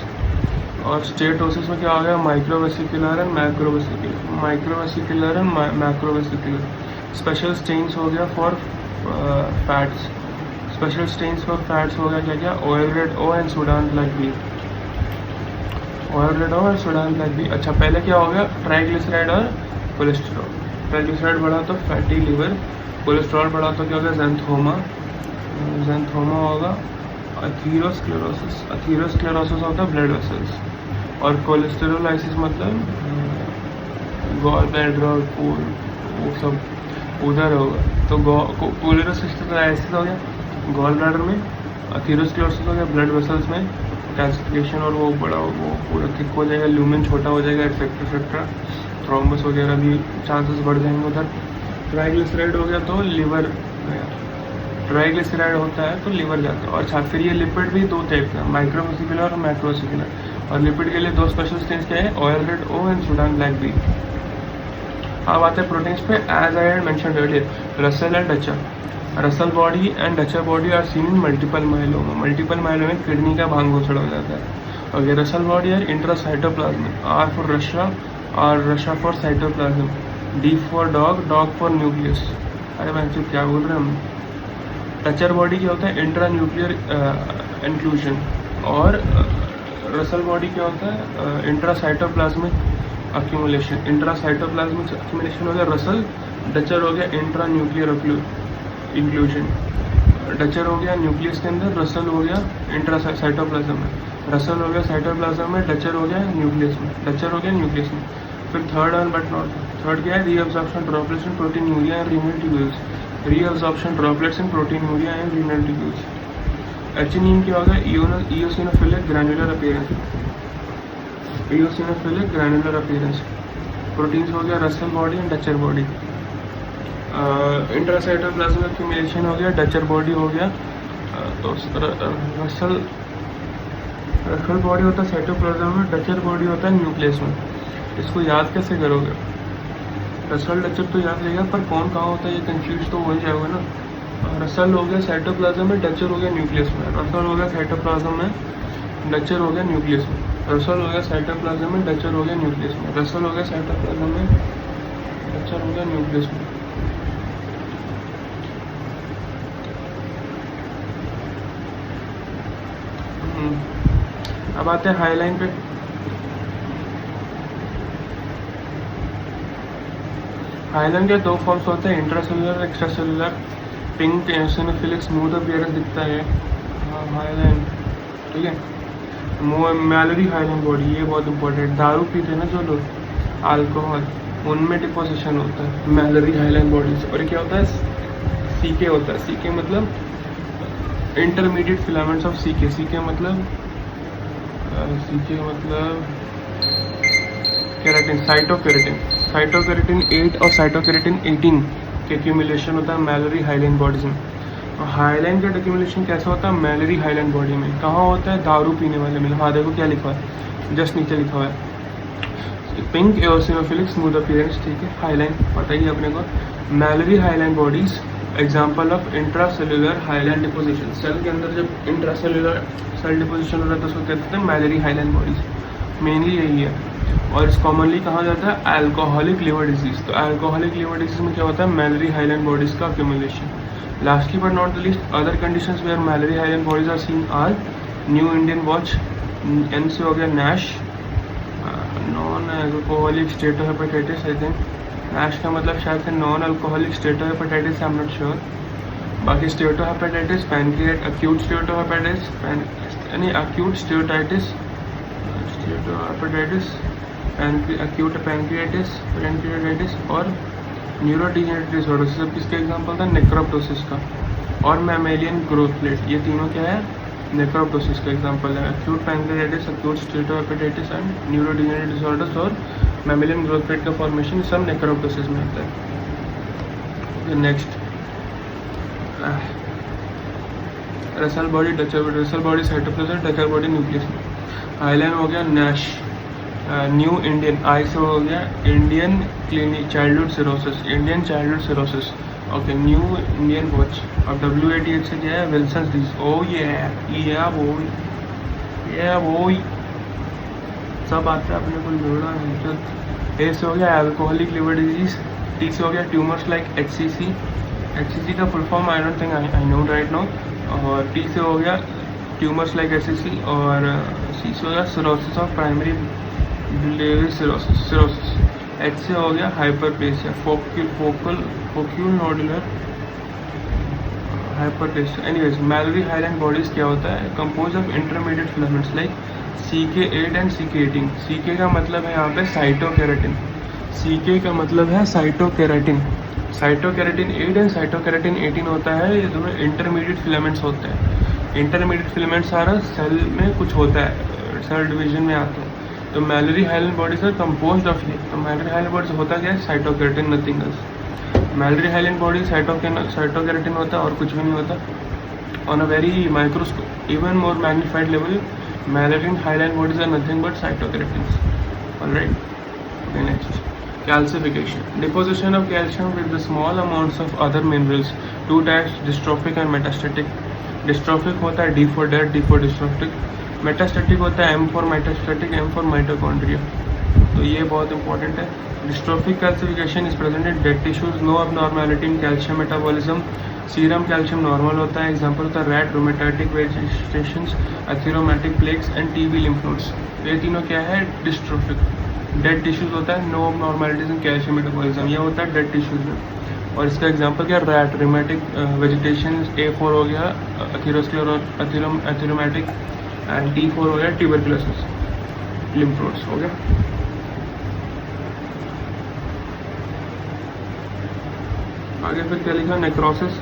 और स्टेटोसिस में क्या आ गया, microvesicular and macrovesicular. Special stains हो गया for fats, special stains for fats हो गया क्या क्या, oil red O and Sudan black B, oil red O and Sudan black B. अच्छा, पहले क्या हो गया, ट्राइग्लिसराइड और कोलेस्ट्रॉल। ट्राइग्लिसराइड बढ़ा तो फैटी लिवर, कोलेस्ट्रॉल बढ़ा तो क्या हो गया, ज़ैंथोमा, ज़ैंथोमा होगा। अथीरोस्क्लेरोसिस होता है ब्लड वेसल्स। और कोलेस्टेरोलाइसिस मतलब गॉल ब्लैडर और पूल वो सब उधर होगा। तो कोलेस्टेरोलाइसिस हो गया गॉल ब्लैडर में, अथीरोस्क्लेरोसिस हो गया ब्लड वेसल्स में, कैल्सिफिकेशन और वो बड़ा वो पूरा थिक हो जाएगा, ल्यूमेन छोटा हो जाएगा, एक्सेट्रा, थ्रोम्बस वगैरह भी चांसेस बढ़ जाएंगे उधर। ट्राइग्लिसराइड हो गया तो लिवर, ट्राइग्लिसराइड होता है तो लिवर जाता है। और फिर ये लिपिड भी दो टाइप का, माइक्रोवेसिकुलर और मैक्रोवेसिकुलर। और लिपिड के लिए दो स्पेशल स्टेन्स क्या है, oil red O and Sudan black B. अब आते हैं प्रोटीन्स पे। As I had mentioned earlier, Russell and Dutcher, Russell body and Dutcher body are seen in multiple myeloma. Multiple myeloma में किडनी का भांग घोषणा हो जाता है। Okay, Russell body are intracytoplasm, R for Russia और Russia for cytoplasm, D for dog, dog for nucleus. अरे बच्चों क्या बोल रहे हैं हम। डचर बॉडी क्या होता है, इंट्रा न्यूक्लियर इंक्लूजन। और रसल बॉडी क्या होता है, इंट्रासाइटोप्लाज्मिक अक्यूमुलेशन। इंट्रासाइटोप्लाज्मिक अक्यूमुलेशन हो गया रसल, डचर हो गया इंट्रा न्यूक्लियर इंक्लूजन। डचर हो गया न्यूक्लियस के अंदर, रसल हो गया इंट्रासाइटोप्लाज्म में, रसल हो गया साइटोप्लाज्म में, डचर हो गया न्यूक्लियस में, डचर हो गया न्यूक्लियस में। फिर third and but not third क्या है, reabsorption droplets in proteinuria and renal tubules. Reabsorption droplets in proteinuria and renal tubules. एचिनिन क्या होगा, eosinophilic granular appearance, eosinophilic granular appearance. Proteins हो गया Russell body and Dutcher body. Intracytoplasm accumulation हो गया, डचर body हो गया। तो रसल बॉडी होता है साइटोप्लाज्म में, डचर बॉडी होता है न्यूक्लियस में। इसको याद कैसे करोगे, रसल डचर तो याद रहेगा, पर कौन कहाँ होता है ये कंफ्यूज तो हो ही जाएगा ना। रसल हो गया साइटोप्लाज्म में, डचर हो गया न्यूक्लियस में। रसल हो गया साइटोप्लाज्म में, डचर हो गया न्यूक्लियस में। रसल हो गया साइटोप्लाज्म में, डचर हो गया न्यूक्लियस में। रसल हो गया साइटोप्लाज्म में, डचर हो गया न्यूक्लियस में। अब आते हैं हाईलाइन पे। हाईलाइन के दो फॉर्म्स होते हैं, इंट्रासेलुलर और एक्स्ट्रासेलुलर। पिंक एसिनोफिलिक स्मूथ अपीयरेंस दिखता है हाईलाइन, ठीक है। मैलरी हाईलाइन बॉडी, ये बहुत इंपॉर्टेंट। दारू पीते हैं ना जो लोग, अल्कोहल, उनमें डिपोजिशन होता है मैलरी हाईलाइन बॉडीज। और क्या होता है, सीके होता है। सीके मतलब intermediate filaments of CK. CK मतलब केराटिन, साइटोकेराटिन 8 और साइटोकेराटिन 18 के एक्यूमुलेशन होता है मैलरी हाईलाइन बॉडीज में। और हाईलाइन का एक्यूमुलेशन कैसा होता है, मैलरी हाईलाइन बॉडी में। कहाँ होता है, दारू पीने वाले में। हाँ देखो क्या लिखा है, जस्ट नीचे लिखा हुआ है, पिंक एओसिनोफिलिक स्मूथ अपीयरेंस, ठीक है। हाईलाइन पता ही अपने को। Mallory hyaline bodies example of intracellular hyaline deposition. Cell के अंदर जब इंट्रासेलुलर सेल डिपोजिशन हो रहा है तो उसको कहते हैं मैलरी हाईलाइन बॉडीज। मेनली यही है। और इस कॉमनली कहा जाता है अल्कोहलिक लिवर डिजीज। तो अल्कोहलिक लिवर डिजीज में क्या होता है, मैलरी हाईलाइन बॉडीज का accumulation. Lastly but not the least, other conditions where Mallory hyaline bodies are seen are new Indian watch, N से हो गया NASH, non alcoholic steatohepatitis. I think NASH का मतलब शायद से non alcoholic steatohepatitis, I am not sure. बाकी steatohepatitis, पैनक्रिएट, acute steatohepatitis, यानी acute steatotitis, steatohepatitis, acute pancreatitis और न्यूरोडीजेनरेटिव डिसऑर्डर। सब किसका एग्जांपल था, नेक्रोप्टोसिस का और मैमेलियन ग्रोथ प्लेट। ये तीनों क्या है, नेक्रोप्टोसिस का एग्जांपल है। Acute pancreatitis, acute steatohepatitis and neurodegenerative disorders और मैमेलियन ग्रोथ प्लेट का फॉर्मेशन सब नेक्रोप्टोसिस में होता है। Next Russell body, Dutcher body. Russell body cytoplasm, Dutcher body nucleus में। हाईलाइन हो गया नैश, न्यू इंडियन, आई से हो गया Indian clinic childhood cirrhosis, Indian childhood cirrhosis. Okay, new Indian watch. अब WATH से क्या है, विल्सन्स डिजीज। ओ ये वो सब आता है अपने को जोड़ा है। ए से हो गया अल्कोहलिक लिवर डिजीज, टी से हो गया ट्यूमर्स लाइक HCC। HCC का full form I don't think I know right now. और टी से हो गया ट्यूमर्स लाइक HCC और सी से हो गया cirrhosis of primary biliary cirrhosis. H से हो गया hyperplasia, focal nodular hypertest. Anyways Mallory hyaline bodies क्या होता है, compose of intermediate filaments like CK8 and CK18। CK का मतलब है यहाँ पे साइटोकेराटिन, CK का मतलब है साइटोकेराटिन। साइटोकेराटिन 8 एंड साइटोकेराटिन 18 होता है, ये दोनों इंटरमीडिएट फिलामेंट्स होते हैं। इंटरमीडिएट फिलामेंट्स सारा सेल में कुछ होता है, सेल डिवीजन में आते हैं। तो Mallory hyaline bodies are composed of ये। तो मैलरी हाइलैंड बॉडीज होता क्या है, cytokeratin, nothing else. Mallory hyaline body cytokeratin होता है और कुछ भी नहीं होता। On a very microscope even more magnified level Mallory hyaline bodies are nothing but cytokeratins. Alright, okay, next calcification, deposition of calcium with the small amounts of other minerals, two types, dystrophic and metastatic। dystrophic होता है D for dead, D for dystrophic। metastatic होता है M for metastatic, M for mitochondria। तो ये बहुत important है। dystrophic calcification is present in dead tissues, no abnormality in calcium metabolism, serum calcium normal होता है। एग्जाम्पल होता है red rheumatic vegetations, atheromatic plaques and TB lymph nodes. ये तीनों क्या है, डिस्ट्रोफिक। डेड टिश्यूज होता है, no normalities in calcium metabolism, ये होता है डेड टिश्यूज में। और इसका एग्जांपल क्या, रैट रोमेटिक वेजिटेशन A4 हो गया, एथेरोमेटिक, एंड T4 हो गया ट्यूबरकुलोसिस, लिम्फ नोड्स हो गया। आगे फिर क्या लिखा, necrosis,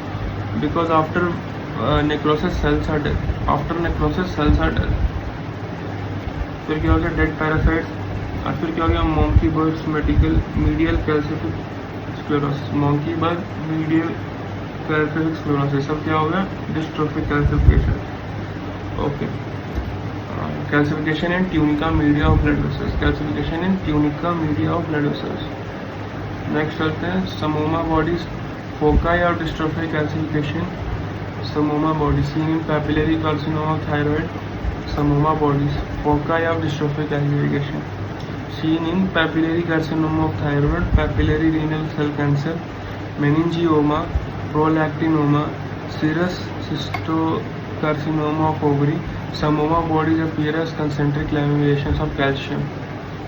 because after necrosis cells are dead, after necrosis cells are dead. फिर क्या हो गया, डेड पैरासाइट्स। और फिर क्या हो गया, Monckeberg's medial calcific sclerosis, Monckeberg medial calcific sclerosis, सब क्या हो गया, dystrophic calcification. Okay, calcification in tunica media of blood vessels, calcification in tunica media of blood vessels. Next चलते हैं, समोमा बॉडीज, फोकाई और dystrophic calcification. Psammoma body seen in papillary carcinoma of thyroid, psammoma bodies, foci और dystrophic calcification seen in papillary carcinoma of thyroid, papillary renal cell cancer, meningioma, prolactinoma, serous cystocarcinoma of ovary। Psammoma bodies appear as concentric laminations of calcium।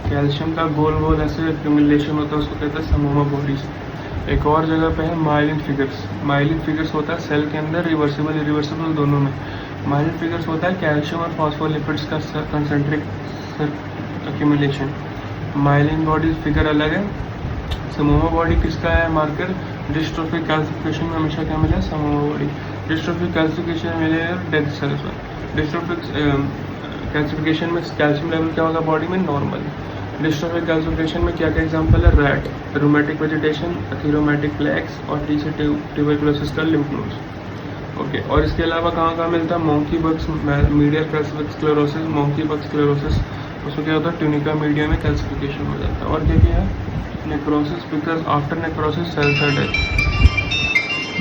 Calcium का गोल गोल ऐसे accumulation होता है, उसको कहते हैं psammoma bodies. एक और जगह पे है माइलिन फिगर्स। माइलिन फिगर्स होता है सेल के अंदर, रिवर्सिबल इरिवर्सिबल दोनों में। माइलिन फिगर्स होता है कैल्शियम और फॉस्फोलिपिड्स का concentric accumulation. Myelin body figure अलग है। समोमा बॉडी किसका है मार्कर, डिस्ट्रोफिक कैल्सिफिकेशन में हमेशा क्या मिला, समोमा बॉडी। डिस्ट्रोफिक कैल्सिफिकेशन मिले डेड सेल्स में। डिस्ट्रोफिक कैल्सिफिकेशन में कैल्शियम लेवल क्या होगा बॉडी में, नॉर्मल। डिस्ट्रोफिक कैल्सिफिकेशन में क्या क्या एग्जांपल है, रैट, रोमेटिक वेजिटेशन, एथेरोमेटिक प्लेक्स और T से ट्यूबरकुलोसिस का लिम्फ नोड्स। ओके, और इसके अलावा कहाँ कहाँ मिलता है, monkey bugs medial calcific sclerosis, monkey bug sclerosis, उसमें क्या होता है, ट्यूनिका मीडिया में कैल्सिफिकेशन हो जाता है। और क्या क्या है, necrosis, because after necrosis cells are dead.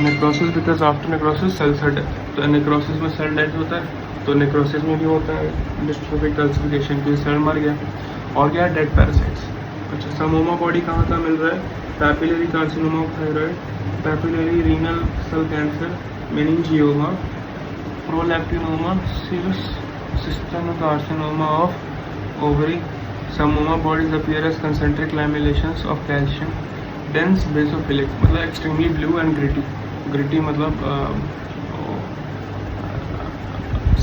Necrosis because after necrosis cells are dead. तो नेक्रोसिस में सेल डेड होता है, तो नेक्रोसिस में भी होता है डिस्ट्रोफिक कैल्सिफिकेशन, की सेल मर गया। और क्या है, डेड पैरासाइट्स। अच्छा, समोमा बॉडी कहाँ कहाँ मिल रहा है, papillary carcinoma of thyroid, papillary renal cell cancer, meningioma, prolactinoma, serous cystadenocarcinoma of ovary। Psammoma bodies appear as concentric laminations of calcium, dense basophilic, मतलब extremely blue and gritty। gritty मतलब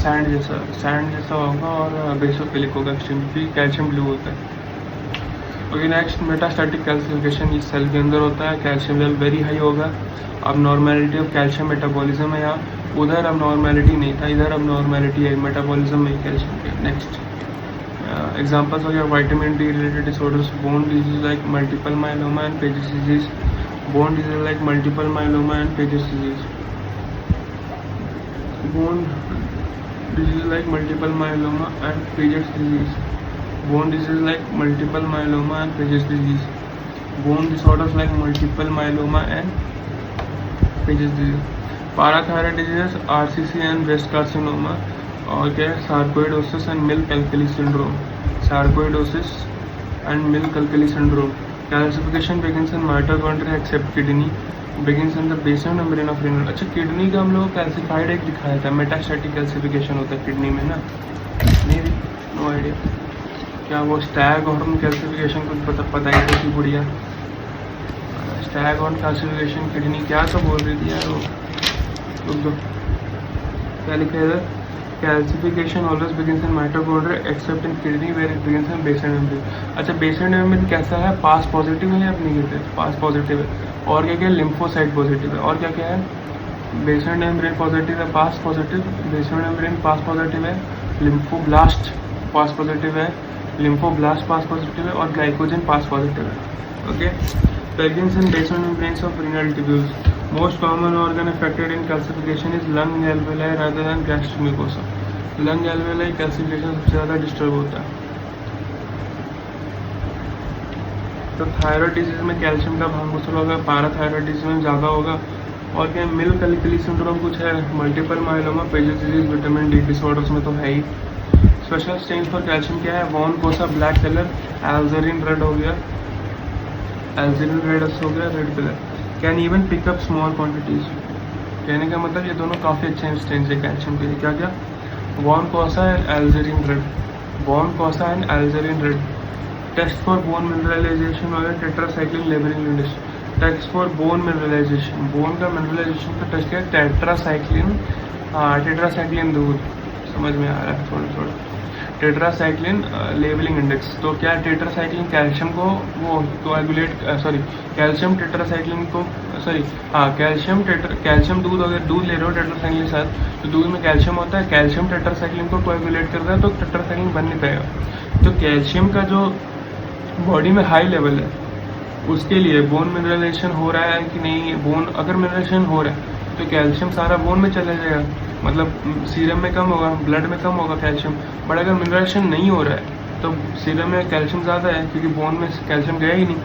sand जैसा होगा, और बेसोफिलिक होगा, extremely calcium blue होता है। Okay, next metastatic calcification, ये cell के अंदर होता है, कैल्शियम लेवल वेरी हाई होगा। अब नॉर्मेलिटी ऑफ कैल्शियम मेटाबॉलिज्म है यहाँ, उधर अब नॉर्मेलिटी नहीं था, इधर अब नॉर्मेलिटी है मेटाबॉलिज्म में कैल्शियम के। नेक्स्ट एग्जाम्पल्स हो गया, vitamin D related disorders, bone disease like multiple myeloma and Paget's disease, bone disease like multiple myeloma and Paget's disease, bone disease like multiple myeloma and Paget's disease, bone disease like multiple myeloma and Paget's disease, bone disorders like multiple myeloma and Paget's disease, parathyroid disease, RCC and breast carcinoma, और क्या है, sarcoidosis and milk alkali syndrome, sarcoidosis and milk alkali syndrome. Calcification begins in mitochondria except kidney, begins in the basal membrane of renal. अच्छा, kidney का हम लोग calcified एक दिखाया था, मेटास्टैटिक कैल्सिफिकेशन होता है किडनी में ना, नहीं, नो आइडिया। क्या वो स्टैग हॉर्न कैल्सिफिकेशन कुछ पता ही थी बुढ़िया, स्टैग हॉर्न कैल्सिफिकेशन किडनी क्या तो बोल रही थी यार वो, रुक दो, क्या लिखा है इधर, calcification always begins in mitochondria except in kidney where it begins in basement membrane. अच्छा बेसमेंट मेम्ब्रेन कैसा है, पास पॉजिटिव है या नेगेटिव, पास पॉजिटिव है। और क्या क्या है, लिम्फोसाइट पॉजिटिव है। और क्या क्या है, बेसमेंट मेम्ब्रेन पॉजिटिव है, पास पॉजिटिव, बेसमेंट मेम्ब्रेन पास पॉजिटिव है, लिम्फोब्लास्ट पास पॉजिटिव है, लिम्फोब्लास्ट पास पॉजिटिव है, और ग्लाइकोजन पास पॉजिटिव है। Okay, pregnance in basement membranes of renal tubules. Most common organ affected in calcification is lung alveoli rather than gastric mucosa. Lung alveoli calcification सबसे ज़्यादा disturb होता है। तो thyroid disease में calcium का भाग घुसल होगा, पैराथायराइड डिजीज में ज़्यादा होगा। और क्या मिल्क अलिकली सिंड्रोम कुछ है, multiple myeloma, Paget's disease, vitamin D disorders में तो है ही। स्पेशल स्टेन फॉर कैल्शियम क्या है, वॉन कोसा ब्लैक कलर, एल्जरिन रेड हो गया, एल्जरिन रेड हो गया, red colour, can even pickup small quantities. कहने का मतलब ये दोनों काफ़ी अच्छे स्टेन्स है कैल्शियम के लिए। क्या क्या, von Kossa and alizarin red, von Kossa and alizarin red. Test for bone mineralization और tetracycline labelling index. Test for bone mineralization, bone का मिनरलाइजेशन का टेस्ट क्या है, टेट्रासाइक्लिन, टेट्रासाइक्लिन दूध, समझ में आ रहा है थोड़ा थोड़ा, टेट्रासाइक्लिन लेबलिंग इंडेक्स। तो क्या टेट्रासाइक्लिन कैल्शियम को वो कोएगुलेट, सॉरी कैल्शियम टेट्रासाइक्लिन को, सॉरी हाँ कैल्शियम दूध, अगर दूध ले रहे हो टेट्रासाइक्लिन के साथ तो दूध में कैल्शियम होता है, कैल्शियम टेट्रासाइक्लिन को कोएगुलेट करता है तो टेट्रासाइक्लिन बन नहीं पाएगा। तो कैल्शियम का जो बॉडी में हाई लेवल है उसके लिए बोन मिनरलाइजेशन हो रहा है कि नहीं, बोन अगर मिनरलाइजेशन हो रहा है तो कैल्शियम सारा बोन में चला जाएगा, मतलब सीरम में कम होगा, ब्लड में कम होगा कैल्शियम। बट अगर मिनरलाइजेशन नहीं हो रहा है तो सीरम में कैल्शियम ज़्यादा है क्योंकि बोन में कैल्शियम गया ही नहीं।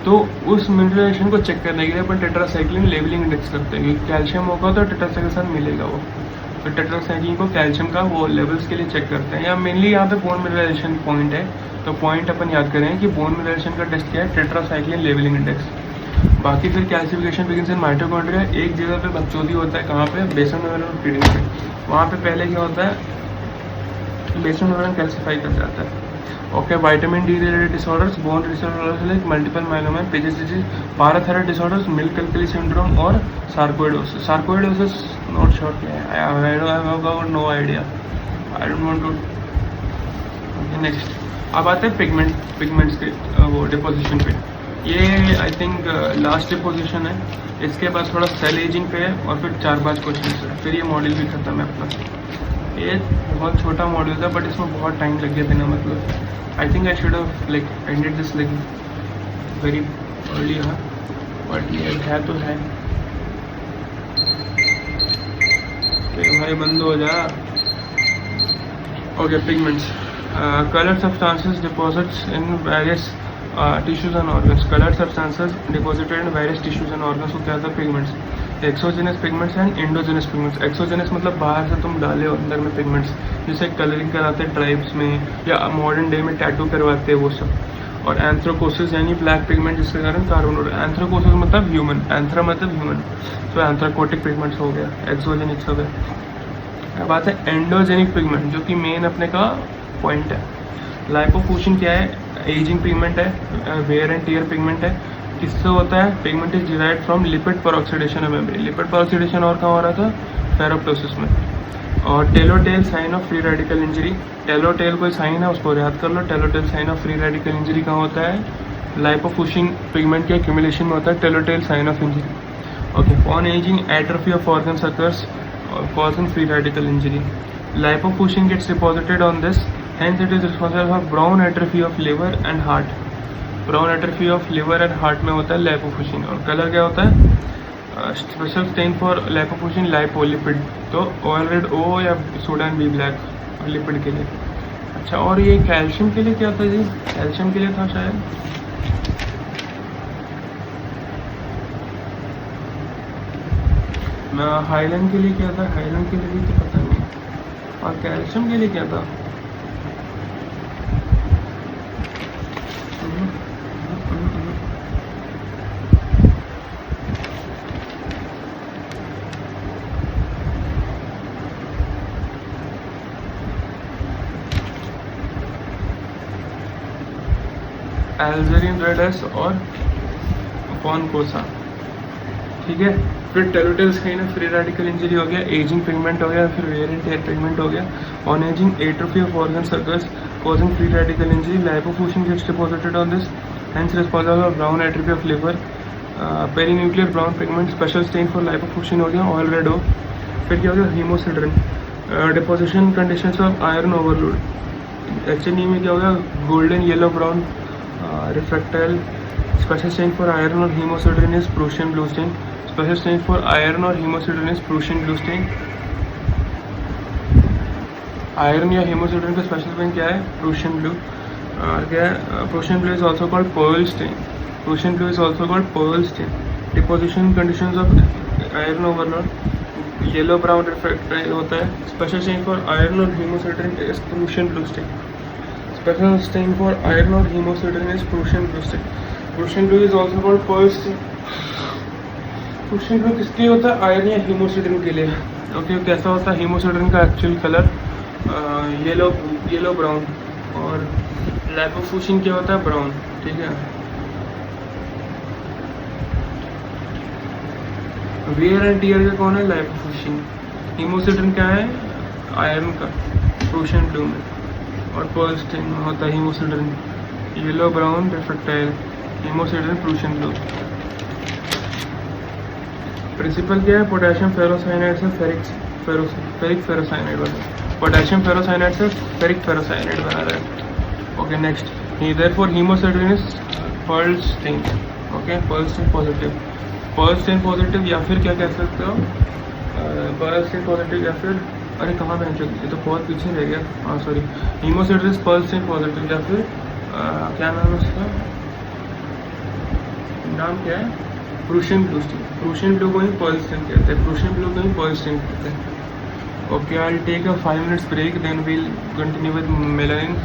तो उस मिनरलाइजेशन को चेक करने के लिए अपन टेट्रासाइक्लिन लेवलिंग इंडेक्स करते हैं, क्योंकि कैल्शियम होगा तो टेट्रासाइक्लिन के साथ मिलेगा वो। तो टेट्रासाइक्लिन को कैल्शियम का वो लेवल्स के लिए चेक करते हैं। या मेनली यहाँ पे बोन मिनरलाइजेशन पॉइंट है, तो पॉइंट अपन याद करें कि बोन मिनरलाइजेशन का टेस्ट क्या है, टेट्रासाइक्लिन लेवलिंग इंडेक्स। बाकी फिर कैल्सिफिकेशन बिगिंस इन माइटोकॉन्ड्रिया, एक जगह पे बकचोदी होता है, कहाँ पे, बेसमेंट मेम्ब्रेन और किडनी पे। वहाँ पे पहले क्या होता है, बेसमेंट मेम्ब्रेन कैल्सिफाई कर जाता है। Okay, vitamin D related disorders, bone disorders like multiple myeloma, Paget's disease, parathyroid disorders, milk alkali syndrome और सार्कोइडोसिस। सार्कोइडोसिस नॉट श्योर क्या है, I have no idea, I don't want to. Next अब आते हैं pigments के वो deposition पे। ये आई थिंक लास्ट डिपोजिशन है, इसके बाद थोड़ा सेल एजिंग पे है और फिर 4-5 क्वेश्चन है, फिर ये मॉड्यूल भी खत्म है अपना। ये बहुत छोटा मॉड्यूल था बट इसमें बहुत टाइम लग गया बिना मतलब। I think I should have like ended this like very early, हाँ, बट ये है तो है। भाई बंद हो जा। Okay, pigments, colored substances deposits in various tissues and organs. Colored substances deposited in various tissues and organs को क्या था, pigments. Exogenous pigments and endogenous pigments. Exogenous मतलब बाहर से तुम डाले हो अंदर में पिगमेंट्स, जैसे कलरिंग कराते हैं ट्राइब्स में या मॉडर्न डे में टैटू करवाते हैं वो सब। और एंथ्रोकोसिस यानी ब्लैक पिगमेंट जिसके कारण कार्बन। एंथ्रोकोसिस मतलब ह्यूमन, एंथ्रा मतलब ह्यूमन, तो एंथ्राकोटिक पिगमेंट्स हो गया, एक्सोजेनिक्स हो गया। अब आता है एंडोजेनिक पिगमेंट जो कि मेन अपने का पॉइंट है। लाइपोफुशन क्या है, एजिंग पिगमेंट है, वेयर एंड टियर पिगमेंट है। किससे होता है, pigment is derived from lipid peroxidation of membrane. Lipid peroxidation और कहाँ हो रहा था, फेरोप्टोसिस में। और telltale sign of free radical injury, telltale कोई साइन है उसको याद कर लो। Telltale sign of free radical injury कहाँ होता है, लाइपोफुशन पिगमेंट के एक्यूमुलेशन में होता है telltale sign of injury. Okay, on ageing atrophy of organs occurs causing free radical injury. Lipofuscin gets deposited on this, hence it is responsible for brown atrophy of liver and heart. Brown atrophy of liver and heart में होता है lipofuscin। और colour क्या होता है, special stain for लाइपोफुशिन लाइपोलिपिड, तो oil red ओ या सोडान बी ब्लैक लिपिड के लिए। अच्छा, और ये कैल्शियम के लिए क्या था जी, कैल्शियम के लिए था शायद, हाइलन के लिए क्या था, हाइलन के लिए भी तो पता नहीं, और कैल्शियम के लिए क्या था, एल्जरिन रेडस और कौन कोसा। ठीक है। फिर telltales kind of free radical injury हो गया, एजिंग पिगमेंट हो गया, फिर वेयर एंड टेयर पिगमेंट हो गया। On ageing atrophy of organs occurs causing free radical injury. Lipofuscin gets deposited on this, hence responsible for brown atrophy of liver. Perinuclear brown pigment, special stain for lipofuscin हो गया, oil red O. फिर क्या हो गया, haemosiderin, deposition conditions of iron overload. HNE में क्या हो गया, golden yellow brown refractile. Special stain for iron और haemosiderin is Prussian blue stain. Special stain for iron और haemosiderin is Prussian blue stain. Iron या हीमोसिड्रिन का special stain क्या है, प्रूशियन ब्लू। और क्या है, Prussian blue is also called Perls stain. Prussian blue is also called Perls stain. Deposition conditions of iron overload, yellow brown refractile होता है। Special stain for iron और haemosiderin is Prussian blue stain. Special stain for iron और haemosiderin is Prussian blue stain. Prussian blue is also called Perls stain. Prussian blue किसके लिए होता है, iron या haemosiderin के लिए। ओके, कैसा होता है हीमोसिड्रिन का एक्चुअल कलर, येलो ब्राउन, और लाइपोफुसिन क्या होता है, ब्राउन। ठीक है। वेयर एंड टियर का कौन है, लाइपोफुसिन। हीमोसिड्रिन क्या है, आयरन का, प्रूशियन ब्लू में। और पर्ल स्टेन में होता है haemosiderin, yellow brown refractile, haemosiderin Prussian blue. Principle क्या है, पोटेशियम फेरोसाइनाइड से फेरिक फेरोसाइनाइड बना है। पोटेशियम फेरोसाइनाइड से फेरिक फेरोसाइनाइड बना रहा है। Okay, next, therefore haemosiderin is Perls stain. Okay, Perls stain positive. Perls stain positive या फिर क्या कह सकते हो, पर्ल स्टेन पॉजिटिव या फिर, अरे कहाँ पहन चुकी, ये तो बहुत पीछे रह गया, हाँ sorry. Haemosiderin is Perls stain positive या फिर क्या नाम है उसका, नाम क्या है, Prussian blue stain. Prussian blue को ही पर्ल स्टेन कहते हैं, प्रूशियन ब्लू को ही पर्ल स्टेन कहते हैं। Okay, I will take a 5 minutes break, then we'll continue with melanin.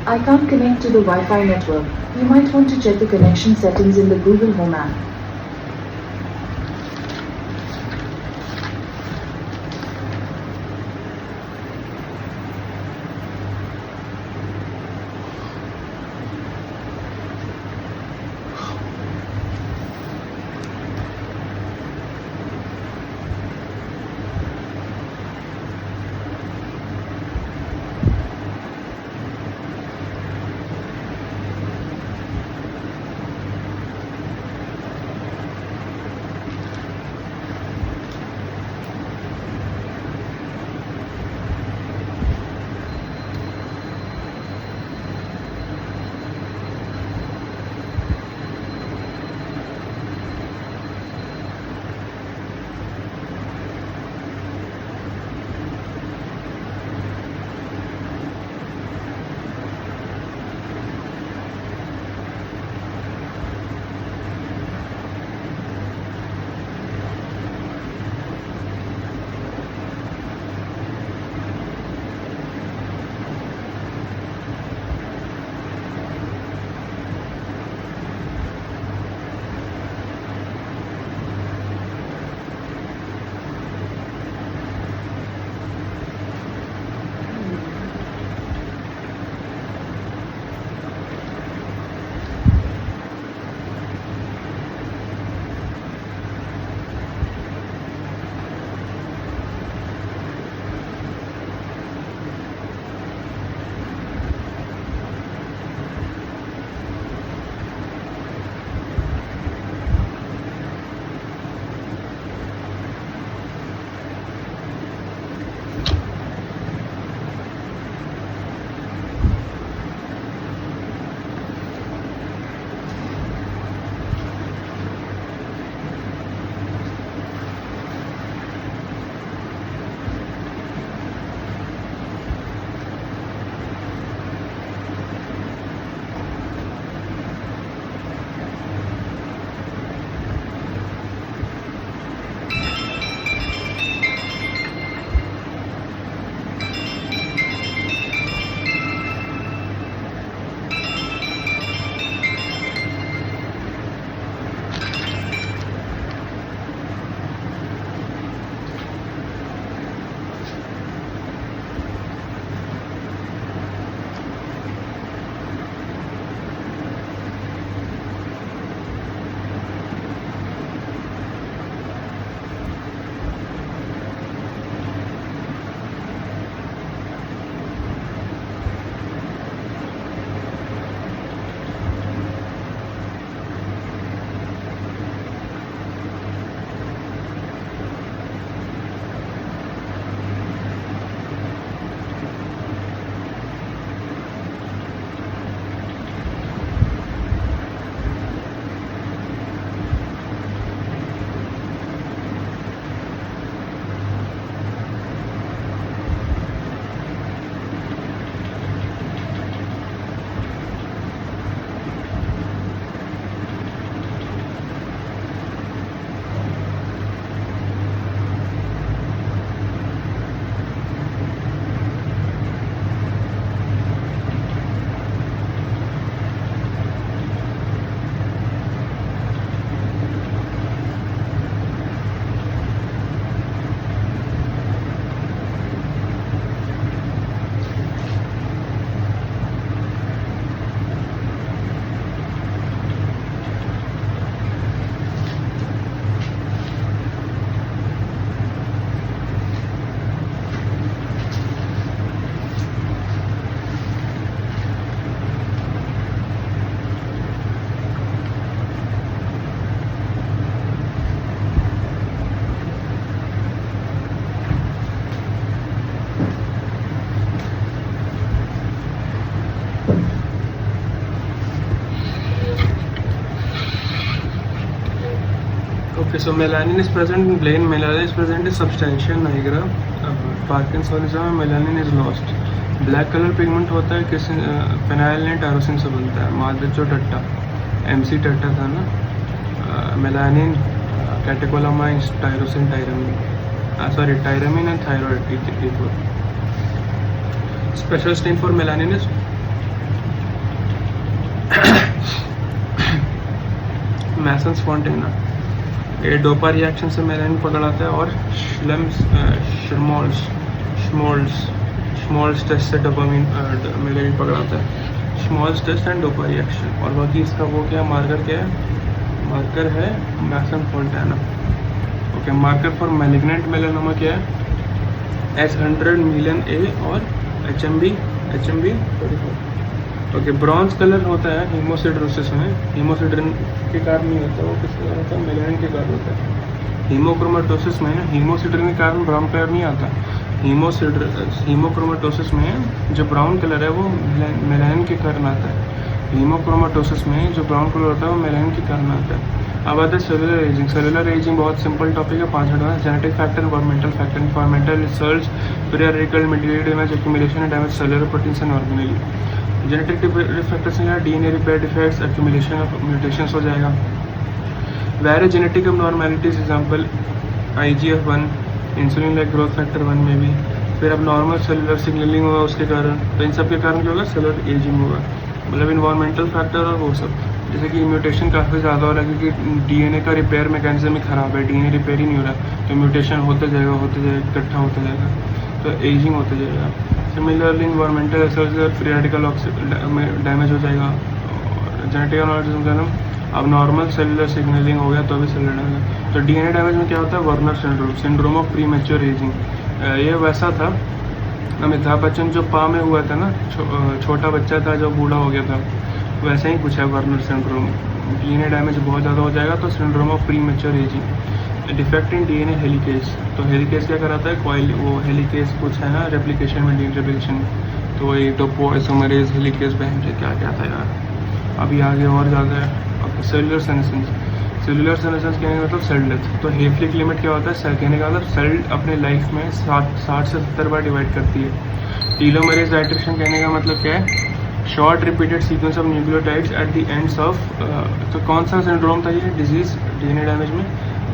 I can't connect to the Wi-Fi network. You might want to check the connection settings in the Google Home app. Okay, so melanin is present in brain, melanin is present in substantia nigra. Parkinsonism में melanin is lost. Black colour pigment होता है किस फेनाइलिन tyrosine से बनता है. मादचो टट्टा, MC टट्टा था ना. Melanin, catecholamines, tyrosine, tyramine, sorry tyramine and thyroid T4. Special stain for melanin is Masson's Fontana, ये डोपा रिएक्शन से मेलेनिन पकड़ाता है, और स्मॉल्स टेस्ट से डोपामिन मेलेनिन पकड़ाता है, Schmorl's test and dopa reaction. और बाकी इसका वो क्या मार्कर क्या है, मार्कर है Masson Fontana. Okay, marker for malignant melanoma क्या है, S100 मिलियन A और HMB 34। ओके, ब्रॉन्ज कलर होता है हीमोसिड्रोसिस में, हीमोसिड्रिन के कारण नहीं होता, वो किसके कारण होता है, मेलानिन के कारण होता है। हीमोक्रोमेटोसिस में हीमोसिड्रिन के कारण ब्राउन कलर नहीं आता, हीमोक्रोमेटोसिस में जो ब्राउन कलर है वो मेलानिन के कारण आता है। हीमोक्रोमेटोसिस में जो ब्राउन कलर होता है वो मेलानिन के कारण आता है। अब आता है सेलुलर एजिंग। सेलुलर एजिंग बहुत सिंपल टॉपिक है, 5 मिनट में। Genetic factor, environmental factor, environmental research, free radical, mediated damage, accumulation and damage cellular proteins and organelle. Genetic factor से DNA repair defects, accumulation of mutations हो जाएगा। Various genetic abnormalities, example IGF-1, insulin like growth factor 1 में भी। फिर अब normal cellular signalling होगा उसके कारण, तो इन सब के कारण क्या होगा, सेलुलर एजिंग होगा। मतलब इन्वायरमेंटल फैक्टर और वो सब, जैसे कि म्यूटेशन काफ़ी ज़्यादा हो रहा है क्योंकि डीएनए का रिपेयर मैकेनिज्म ही ख़राब है, डीएनए रिपेयर ही नहीं हो रहा, तो म्यूटेशन होते जाएगा, इकट्ठा होता जाएगा, तो एजिंग होते जाएगा। Similarly environmental research, free radical damage हो जाएगा। जेनेटिक एनालिसिस का नाम अब नॉर्मल सेलुलर सिग्नलिंग हो गया तो अभी सेलुलर डैमेज। तो डीएनए डैमेज में क्या होता है, Werner syndrome, syndrome of pre mature ageing. ये वैसा था अमिताभ बच्चन जो पा में हुआ था ना, छोटा बच्चा था जो बूढ़ा हो गया था, वैसा ही कुछ है वर्नर सिंड्रोम। डीएनए डैमेज बहुत ज़्यादा हो जाएगा तो syndrome of pre mature ageing. Defect in DNA helicase, तो हेलिकेज क्या कराता है, कॉइल, वो हेलिकेज कुछ है ना रेप्लिकेशन में, डीएनए रेप्लिकेशन में, तो वही टोपोइसोमरेज हेलिकेज बहन से क्या क्या था यार, अभी आगे और ज़्यादा है। अब सेलुलर सेनेसेंस, सेलुलर सेनेसेंस कहने का मतलब सेल डेथ। तो हेफलिक लिमिट क्या होता है, सेल कहने का मतलब सेल अपने लाइफ में 60 से 70 बार डिवाइड करती है। टीलोमरेज डायट्रेशन कहने का मतलब क्या है, short repeated sequence of nucleotides at the ends of. तो कौन सा सिंड्रोम था ये डिजीज डीएनए डैमेज में,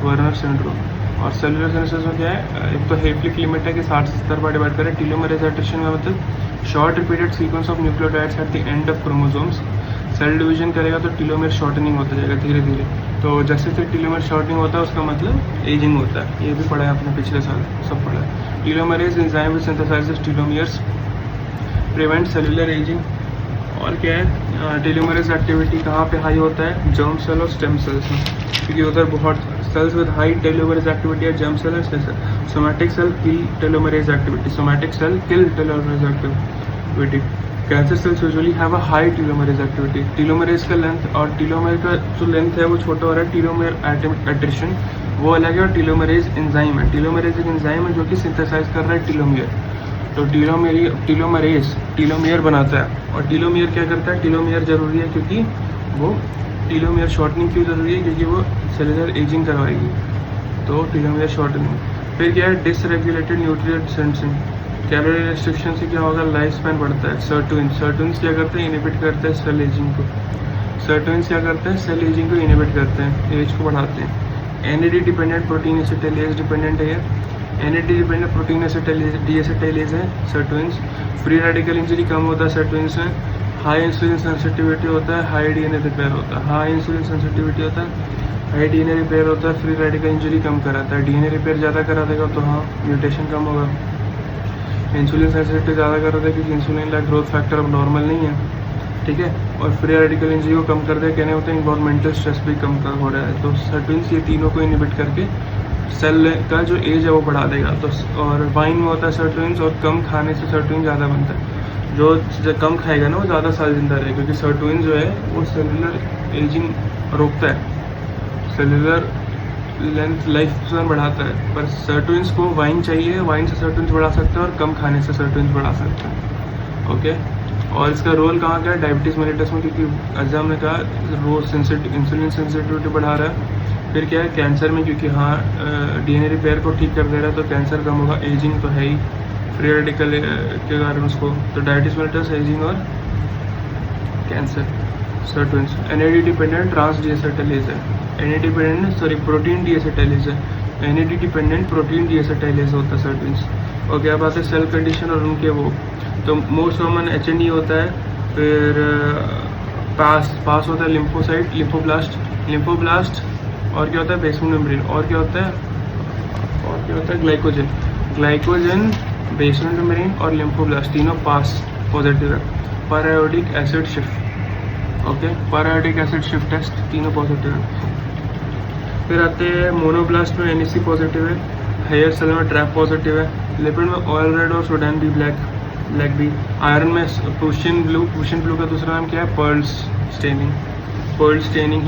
वर्नर सिंड्रोम। और सेलुलर सेनेसेंस में क्या है, एक तो हेफलिक लिमिट है कि 60 से 70 बार डिवाइड करें। टीलोमरेज डायट्रेशन का मतलब short repeated sequence of nucleotides at the end of chromosomes. Cell division करेगा तो टीलोमेर शॉर्टनिंग होता जाएगा धीरे धीरे, तो जैसे जैसे टीलोमेर शॉर्टनिंग होता है उसका मतलब एजिंग होता है। ये भी पढ़ा है आपने पिछले साल, सब पढ़ा है। Telomerase enzyme which synthesises telomeres, prevent cellular ageing. और क्या है, टीलोमरेज एक्टिविटी कहाँ पे हाई होता है, जर्म सेल और स्टेम सेल्स में, क्योंकि उधर बहुत cells with high telomerase activity है, जर्म सेल और stem cell. Somatic cell kill telomerase activity, somatic cell kill telomerase activity. Cancer cells usually have a high telomerase activity. Telomerase का length और telomere का जो लेंथ है वो छोटा हो रहा है, टीलोमेर एट्रिशन वो अलग है, और टीलोमरेज एंजाइम है। टीलोमरेज एक एंजाइम है जो कि सिंथेसाइज कर रहा है टीलोमियर, तो टीलोमरेज टीलोमियर बनाता है। और टीलोमियर क्या करता है, टीलोमियर जरूरी है क्योंकि वो टीलोमियर शॉर्टनिंग क्यों जरूरी है, क्योंकि वो सेलुलर एजिंग करवाएगी, तो टीलोमियर शॉर्टनिंग। फिर क्या है, dysregulated nutrient sensing. Calorie restriction से क्या होगा, लाइफ स्पैन बढ़ता है। सर्टुइंस क्या करते हैं, इनिबिट करते हैं सेल एजिंग को। सर्टुइंस क्या करते हैं, सेल एजिंग को इनिबिट करते हैं, एज को बढ़ाते हैं। NAD dependent protein acetylase dependent है, एनएडी डिपेंडेंट प्रोटीन एसिटाइलेज डीएसिटाइलेज है सर्टुइंस। फ्री रेडिकल इंजरी कम होता है सर्टुइंस में। हाई इंसुलिन सेंसिटिविटी होता है, हाई डीएनए रिपेयर होता है। हाई इंसुलिन सेंसिटिविटी होता है, हाई डीएनए रिपेयर होता है। फ्री रेडिकल इंजरी कम कराता है, डीएनए रिपेयर ज़्यादा करा देगा तो हाँ म्यूटेशन कम होगा। इंसुलिन सेंसिटिविटी ज़्यादा कर रहा है क्योंकि इंसुलिन लाइक ग्रोथ फैक्टर अब नॉर्मल नहीं है, ठीक है। और फ्री रेडिकल इंजरी को कम कर दे, कहने होते हैं इन्वायरमेंटल स्ट्रेस भी कम हो रहा है। तो सर्टुइंस ये तीनों को इनिबिट करके सेल का जो एज है वो बढ़ा देगा। तो और वाइन में होता है सर्टुइंस, और कम खाने से सर्टुइन ज़्यादा बनता है। जो कम खाएगा ना वो ज़्यादा साल जिंदा रहेगा, क्योंकि सर्टुइन जो है वो सेलुलर एजिंग रोकता है, सेलुलर लेंथ लाइफ स्पैन बढ़ाता है। पर सर्टुइंस को वाइन चाहिए, वाइन से सर्टुइंस बढ़ा सकते हैं, और कम खाने से सर्टुइंस बढ़ा सकते हैं, ओके। और इसका रोल कहाँ का है, डायबिटीज़ मेलिटस में, क्योंकि अज़म ने कहा रोज इंसुलिन सेंसिटिविटी बढ़ा रहा है। फिर क्या है, कैंसर में, क्योंकि हाँ डीएनए रिपेयर को ठीक कर दे रहा है तो कैंसर कम होगा। एजिंग तो है ही फ्री रेडिकल के कारण उसको, तो डायबिटीज़ मेलिटस, एजिंग और कैंसर, सर्टुइंस। एनएडी डिपेंडेंट ट्रांस डीएसिटाइलेज है, एनएडी डिपेंडेंट प्रोटीन डीएसिटाइलेज है, एनएडी डिपेंडेंट प्रोटीन डीएसिटाइलेज होता है सर्टुइंस। और क्या बात है, सेल कंडीशन और उनके वो, तो मोस्ट कॉमन एचएनई होता है, फिर पास होता है लिम्फोसाइट, लिम्फोब्लास्ट, और क्या होता है बेसमेंट मेम्ब्रेन, और क्या होता है ग्लाइकोजन, बेसमेंट मेम्ब्रेन और लिम्फोब्लास्ट तीनों पास पॉजिटिव है। पैरायोडिक acid shift, okay, पैरायोडिक acid shift test तीनों पॉजिटिव है। फिर आते हैं मोनोब्लास्ट में NEC पॉजिटिव है, हेयर सेल में ट्रैप पॉजिटिव है, लिपिड में ऑयल रेड और सुडान बी ब्लैक भी, आयरन में प्रूशियन ब्लू का दूसरा नाम क्या है पर्ल स्टेनिंग,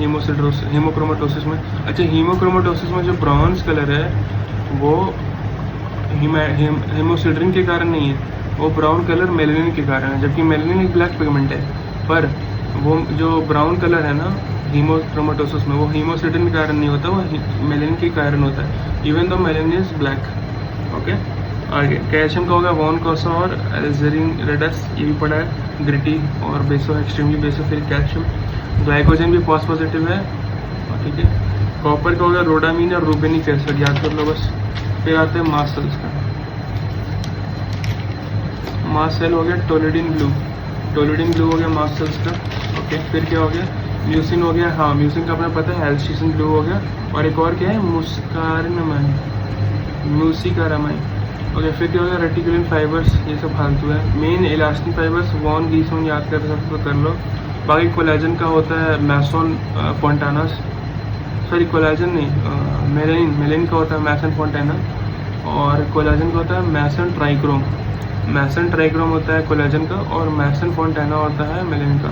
हीमोक्रोमेटोसिस में। अच्छा, हीमोक्रोमेटोसिस में जो ब्राउन्स कलर है वो हेमोसिड्रिन के कारण नहीं है, वो ब्राउन कलर मेलेनिन के कारण है, जबकि मेलेनिन एक ब्लैक पिगमेंट है, पर वो जो ब्राउन कलर है ना हीमोक्रोमेटोसिस में, वो हीमोसिड्रिन के कारण नहीं होता, वो मेलेनिन के कारण होता है, even though melanin is black. Okay, आगे कैल्शियम का होगा वॉन कोसा और एल्जेरिन रेडस, ये भी पड़ा है, ग्रिटी और बेसो, एक्सट्रीमली बेसोफिल कैल्शियम। ग्लाइकोजन भी पॉजिटिव है, ठीक है। कॉपर का होगा रोडामीन और रूबेनिक एसिड, याद कर लो बस। फिर आते हैं मास्ट सेल्स का, मास्ट सेल हो गया टोलिडिन ब्लू हो गया मास्ट सेल्स का, ओके। फिर क्या हो गया म्यूसिन हो गया, हाँ म्यूसिन का अपने पता है, एल्सिसिन ब्लू हो गया, और एक और क्या है म्यूसिकारामाइन, ओके। फिर क्या हो गया रेटिकुलिन फाइबर्स, ये सब फालतू है। मेन इलास्टिन फाइबर्स वॉन गीसोन, याद कर सकते तो कर लो। बाकी कोलेजन का होता है मैसन फोंटानास, सॉरी कोलेजन नहीं, मेलेनिन का होता है मैसन फोंटाना, और कोलेजन का होता है मैसन ट्राइक्रोम होता है कोलेजन का, और मैसन फोंटाना होता है मेलेनिन का।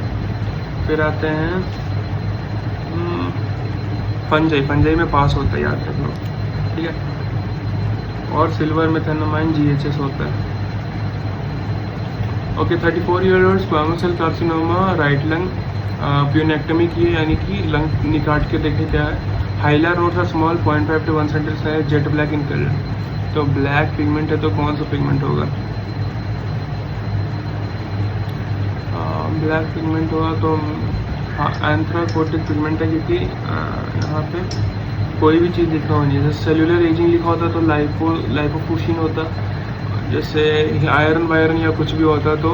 फिर आते हैं फंजाई में पास होता है, याद रख लो, ठीक है। और सिल्वर मेथेनोमाइन GHS होता है, okay. 34 year old squamous cell carcinoma, right lung, pneumonectomy की, यानी कि लंग निकाट के देखे क्या है। Hilar nodes are small 0.5 to 1 centimetre है, जेट ब्लैक इन कलर, तो ब्लैक पिगमेंट है तो कौन सा पिगमेंट होगा, ब्लैक पिगमेंट होगा तो एंथ्राकोटिक पिगमेंट है, क्योंकि यहाँ पे कोई भी चीज़ लिखा होनी है, जैसे सेलुलर एजिंग लिखा होता तो लाइपोफुशिन होता, जैसे आयरन वायरन या कुछ भी होता तो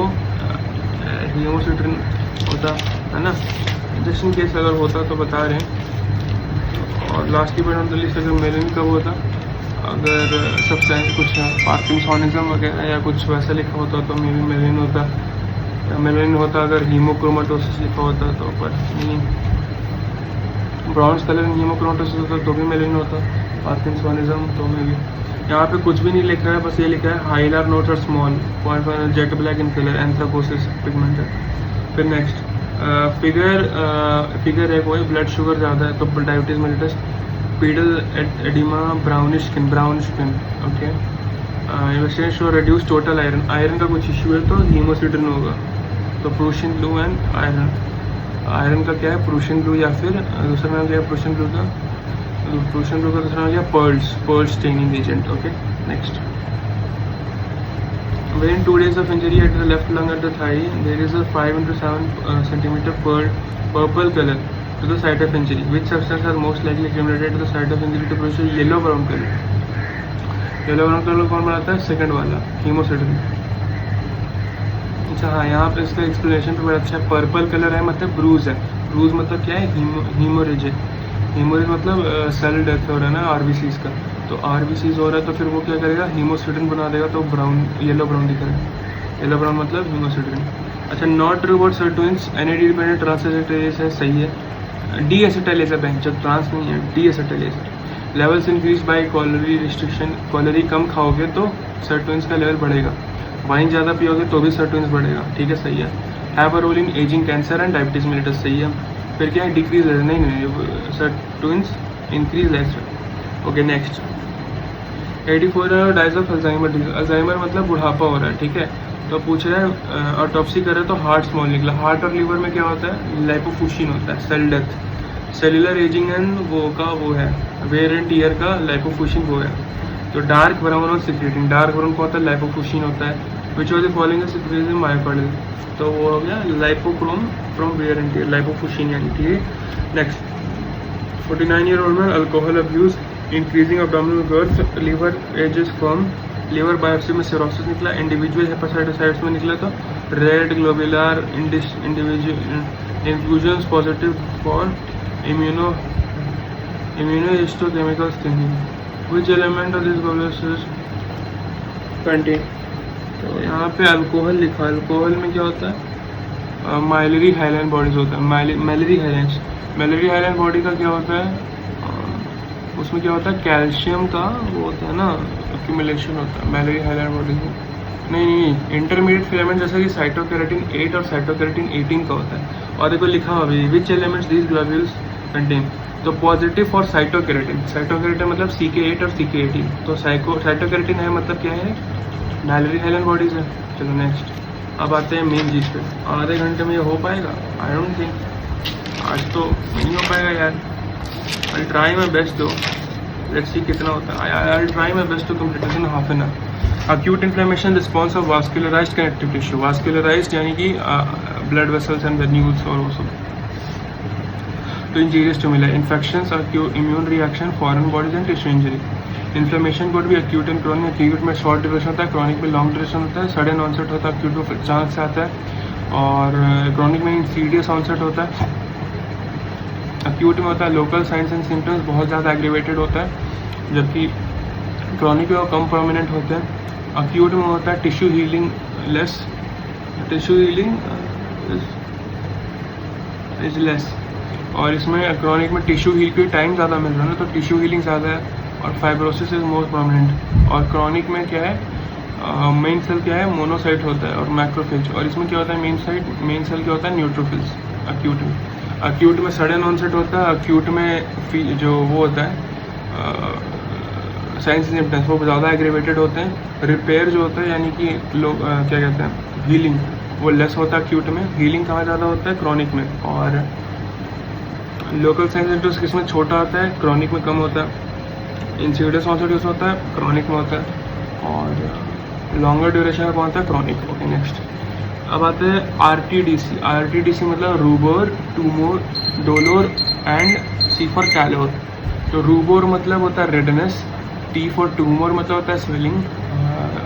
हीमोसिड्रिन होता है ना, जस्ट इन केस अगर होता तो बता रहे हैं। और lastly but not the least, अगर मेलेनिन कब होता, अगर सब्सटेंस कुछ पार्किंसोनिज्म वगैरह या कुछ वैसा लिखा होता तो मे भी मेलेनिन होता, मेलेनिन होता अगर हीमोक्रोमेटोसिस लिखा होता तो, पर नहीं, ब्राउन्स कलर हीमोक्रोमेटोसिस होता तो भी मेलेनिन होता, पार्किंसोनिज्म तो में भी। यहाँ पे कुछ भी नहीं लिखा है, बस ये लिखा है हाइलर नोट्स और small 0.5 jet black in colour, anthracosis pigment है। फिर नेक्स्ट फिगर एक वही ब्लड शुगर ज़्यादा है तो diabetes mellitus, pedal oedema, brownish skin, okay. Investigation show reduce total iron का कुछ इशू है तो हीमोसिड्रिन होगा, तो प्रूशियन ब्लू एंड आयरन का क्या है प्रूशियन ब्लू, या फिर दूसरा नाम क्या है प्रूशियन ब्लू का दूसरा नाम क्या pearl staining agent, okay. Next, within 2 days of injury at the left lung at the thigh, there is a 5 into 7 centimeter purple color to the site of injury. Which substance are most likely accumulated to the site of injury to produce yellow brown color? Yellow brown colour कौन बनाता है, second वाला haemosiderin. अच्छा हाँ, यहाँ पे इसका explanation तो बड़ा अच्छा है। पर्पल कलर है मतलब ब्रूज है, ब्रूज मतलब क्या है, हीमोरेज है। हीमोरेज मतलब सेल डेथ हो रहा है ना आरबीसीज का, तो आरबीसीज हो रहा है तो फिर वो क्या करेगा, हीमोसिड्रिन बना देगा, तो ब्राउन येलो ब्राउन दिख रहा है, येलो ब्राउन मतलब हीमोसिड्रिन। अच्छा, not true about sirtuins, NAD dependent transacetylase है, सही है। डी एसिटाइलेज है, जब ट्रांस नहीं है, deacetylase. Levels increase by calorie restriction, calorie कम खाओगे तो सर्टुइंस का लेवल बढ़ेगा, वाइन ज़्यादा पियोगे तो भी सर्टुइंस बढ़ेगा, ठीक है, सही है। Have a role in ageing cancer and diabetes mellitus, सही है। फिर क्या है, डिक्रीज है, नहीं सर्टुइंस इंक्रीज है, okay. Next, 84 dies of Alzheimer मतलब बुढ़ापा हो रहा है, ठीक है। तो पूछ रहा है ऑटोप्सी करे तो हार्ट स्मॉल निकला, हार्ट और लीवर में क्या होता है, लाइपोफुशिन होता है, cell death. Cellular ageing and वो है वेयर एंड टीयर का लाइपोफुशिन वो है। तो डार्क ब्राउन और सिक्रेटिंग, डार्क ब्राउन को होता है लाइपोफुशिन होता है, which of the following is secreted in myocardial, तो वो हो गया lipochrome from wear and tear, lipofuscin यानी, ठीक है। नेक्स्ट, 49 ईयर ओल्ड में alcohol abuse, increasing abdominal girth, liver ages form, liver biopsy में सिरोसिस निकला, इंडिविजुअल हेपेटाइटिस में निकला तो red globular infusions positive for immunohistochemical thinking. Which element of this bubbles is contained? तो यहाँ पे अल्कोहल लिखा है। अल्कोहल में क्या होता है? माइलरी हाइलैंड बॉडीज होता है। माइलरी हाइलैंड बॉडी का क्या होता है? उसमें क्या होता है? कैल्शियम का वो होता है ना, एक्यूमुलेशन होता है माइलरी हाइलैंड बॉडीज में। नहीं, इंटरमीडिएट फिलामेंट जैसा कि साइटोकेराटिन 8 और साइटोकेराटिन 18 का होता है। और देखो लिखा हुआ भी विच एलिमेंट्स दीज ग्लोब्यूल्स कंटेन। तो पॉजिटिव फॉर साइटोकेराटिन मतलब CK8 और CK18। तो साइटोकेराटिन है मतलब क्या है? माइलरी हाइलैंड बॉडीज है। चलो नेक्स्ट, अब आते हैं मेन चीज़ पे। आधे घंटे में ये हो पाएगा? आई डोंट थिंक, आज तो नहीं हो पाएगा यार। आई ट्राई माई बेस्ट दो, लेट्स सी कितना होता है। I try my best to complete in half an hour. Acute inflammation response of vascularized connective tissue. Vascularized यानी कि blood vessels and venules और वो सब to injurious stimuli. Infections, acute immune reaction, foreign bodies and tissue injury. Inflammation could be acute and chronic. Acute में short duration होता है, chronic में long duration होता है, sudden onset होता है, acute में अचानक से आता है, और chronic में insidious onset होता है। acute में होता है local signs and symptoms बहुत ज़्यादा aggravated होता है, जबकि chronic में वो कम prominent होते हैं। acute में होता है tissue healing less, is less, और इसमें chronic में tissue heal के टाइम ज़्यादा मिल रहा है ना, तो tissue healing ज़्यादा है, और fibrosis is more prominent। और chronic में क्या है? मेन सेल क्या है? मोनोसाइट होता है और मैक्रोफेज। और इसमें क्या होता है? मेन सेल क्या होता है? न्यूट्रोफिल्स। acute में सडन ऑनसेट होता है। acute में जो वो होता है साइंस सिम्टम्स वो ज़्यादा एग्रीवेटेड होते हैं। रिपेयर जो होता है यानी कि लोग क्या कहते हैं, हीलिंग, वो लेस होता है acute में। हीलिंग कहाँ ज़्यादा होता है? क्रॉनिक में। और लोकल साइंस सिम्टम्स किसमें छोटा होता है? क्रॉनिक में कम होता है। इंसिडियस ऑनसेट होता है, क्रॉनिक में होता है। और लॉन्गर ड्यूरेशन का कौन होता है? क्रॉनिक। ओके नेक्स्ट, अब आते हैं RTDC मतलब rubor, tumor, dolor and C for calor. तो रूबोर मतलब होता है रेडनेस, T फॉर ट्यूमर मतलब होता है स्वेलिंग,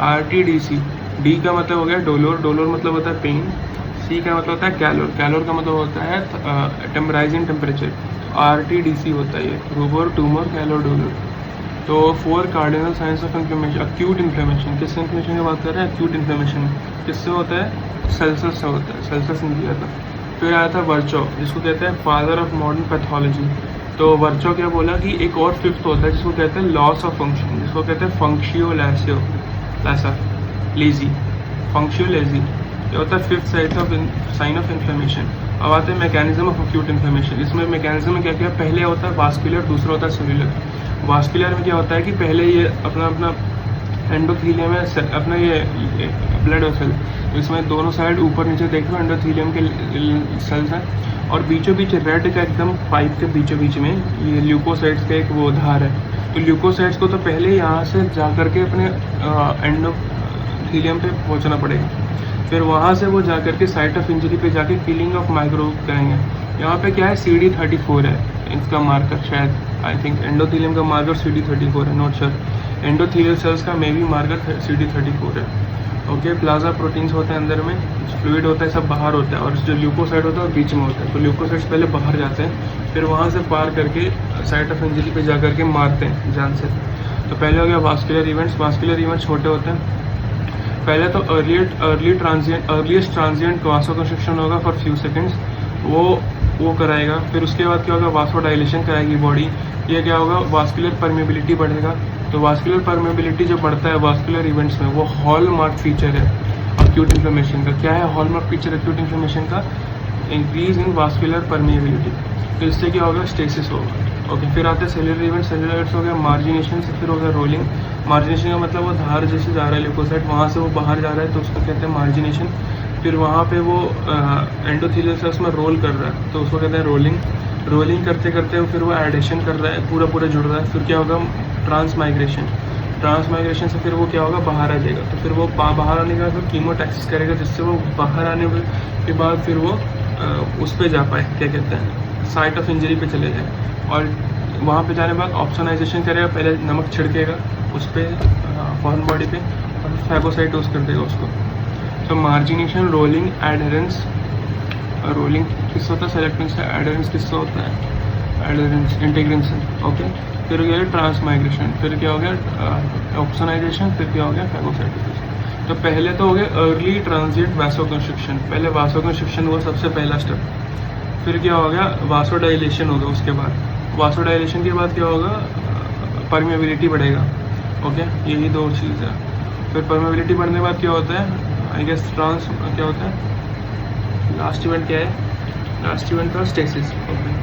RTDC, D का मतलब हो गया डोलोर मतलब होता है पेन, C का मतलब होता है कैलोर का मतलब होता है राइजिंग टेम्परेचर। RTDC होता है ये, रूबोर, ट्यूमर, कैलोर, डोलोर। तो 4 cardinal science of inflammation. Acute inflammation, किस इन्फ्लेमेशन की बात कर रहे हैं? अक्यूट इन्फ्लेमेशन किससे होता है? सेल्सस से होता है, सेल्सस ने दिया था। फिर आया था वर्चो, जिसको कहते हैं फादर ऑफ मॉडर्न पैथोलॉजी। तो वर्चो क्या बोला कि एक और फिफ्थ होता है जिसको कहते हैं लॉस ऑफ फंक्शन, जिसको कहते हैं फंक्शियोलेजी। ये होता है फिफ्थ साइन ऑफ इन्फ्लेमेशन। अब आते हैं मैकेनिज्म ऑफ अक्यूट इन्फ्लेमेशन। इसमें मैकेनिज्म में क्या क्या? पहले होता है वास्कुलर, दूसरा होता है सेलुलर। वास्कुलर में क्या होता है कि पहले ये अपना एंडोथीलियम है, अपना ये ब्लड वेसल, तो इसमें दोनों साइड ऊपर नीचे देख रहे हो एंडोथीलियम के सेल्स हैं, और बीचों बीच रेड का एकदम पाइप के बीचों बीच में ये ल्यूकोसाइट्स का एक वो धार है। तो ल्यूकोसाइट्स को तो पहले यहाँ से जा करके अपने एंडोथीलियम पे पहुँचना पड़ेगा, फिर वहाँ से वो जा करके साइट ऑफ इंजरी पे जाके किलिंग ऑफ माइक्रो करेंगे। यहाँ पे क्या है? CD34 है इसका मार्कर, शायद आई थिंक एंडोथीलियम का मार्कर CD34 है, नॉट श्योर। एंडोथीलियल सेल्स का मे बी मार्कर CD34 है। ओके, प्लाज्मा प्रोटीन्स होते हैं अंदर में, फ्लूइड होता है, सब बाहर होता है, और जो ल्यूकोसाइट होता है वो बीच में होता है। तो ल्यूकोसाइट्स पहले बाहर जाते हैं, फिर वहाँ से पार करके साइट ऑफ इंजरी पे जा करके मारते हैं जान से। तो पहले हो गया वास्कुलर इवेंट्स छोटे होते हैं। पहले तो अर्लीस्ट ट्रांजिएंट वासोकंस्ट्रक्शन होगा फॉर फ्यू सेकेंड्स, वो कराएगा। फिर उसके बाद क्या होगा? वासोडाइलेशन कराएगी बॉडी। ये क्या होगा? वास्कुलर परमेबिलिटी बढ़ेगा। तो वास्कुलर परमेबिलिटी जो बढ़ता है वास्कुलर इवेंट्स में, वो हॉलमार्क फीचर है अक्यूट इन्फ्लेमेशन का। क्या है हॉलमार्क फीचर अक्यूट इन्फ्लेमेशन का? Increase in vascular permeability. तो इससे क्या होगा? स्टेसिस होगा। ओके, फिर आते हैं सेलुलर इवेंट्स हो गया मार्जिनेशन से, फिर हो गया रोलिंग। मार्जिनेशन का मतलब वो धार जैसे जा रहा है ल्यूकोसाइट, वहाँ से वो बाहर जा रहा है, तो उसको कहते हैं मार्जिनेशन। फिर वहाँ पे वो एंडोथीलियल सेल्स में रोल कर रहा है, तो उसको कहते हैं रोलिंग करते करते फिर वो एडेशन कर रहा है, पूरा जुड़ रहा है। फिर क्या होगा? ट्रांसमाइग्रेशन से फिर वो क्या होगा? बाहर आ जाएगा। तो फिर वो बाहर आने के बाद फिर कीमोटैक्सिस करेगा, जिससे वो बाहर आने के बाद फिर वो उस पर जा पाए, क्या कहते हैं, साइट ऑफ इंजरी पे चले जाए। और वहाँ पे जाने के बाद ऑप्सोनाइजेशन करेगा, पहले नमक छिड़केगा उस पर फॉरेन बॉडी पे, और फैगोसाइटोस कर देगा उसको। तो मार्जिनेशन, रोलिंग, एडहेरेंस, रोलिंग किससे होता है, सेलेक्टिंग से, एडहेरेंस किससे होता है, एडहेरेंस इंटीग्रिन से, ओके। फिर हो गया ट्रांसमाइग्रेशन, फिर क्या हो गया ऑक्सोनाइजेशन, फिर क्या हो गया फैगोसाइटोसिस। तो पहले तो हो गया अर्ली ट्रांजिट वासोकंस्ट्रिक्शन, पहले वासोकंस्ट्रिक्शन हुआ सबसे पहला स्टेप। फिर क्या हो गया वासोडाइलेशन होगा, उसके बाद वासोडाइलेशन के बाद क्या होगा परमेबिलिटी बढ़ेगा, ओके। यही दो चीज़ है। फिर परमेबिलिटी बढ़ने के बाद क्या होता है, आई गेस ट्रांस क्या होता है, लास्ट इवेंट क्या है, लास्ट इवेंट का stasis, okay.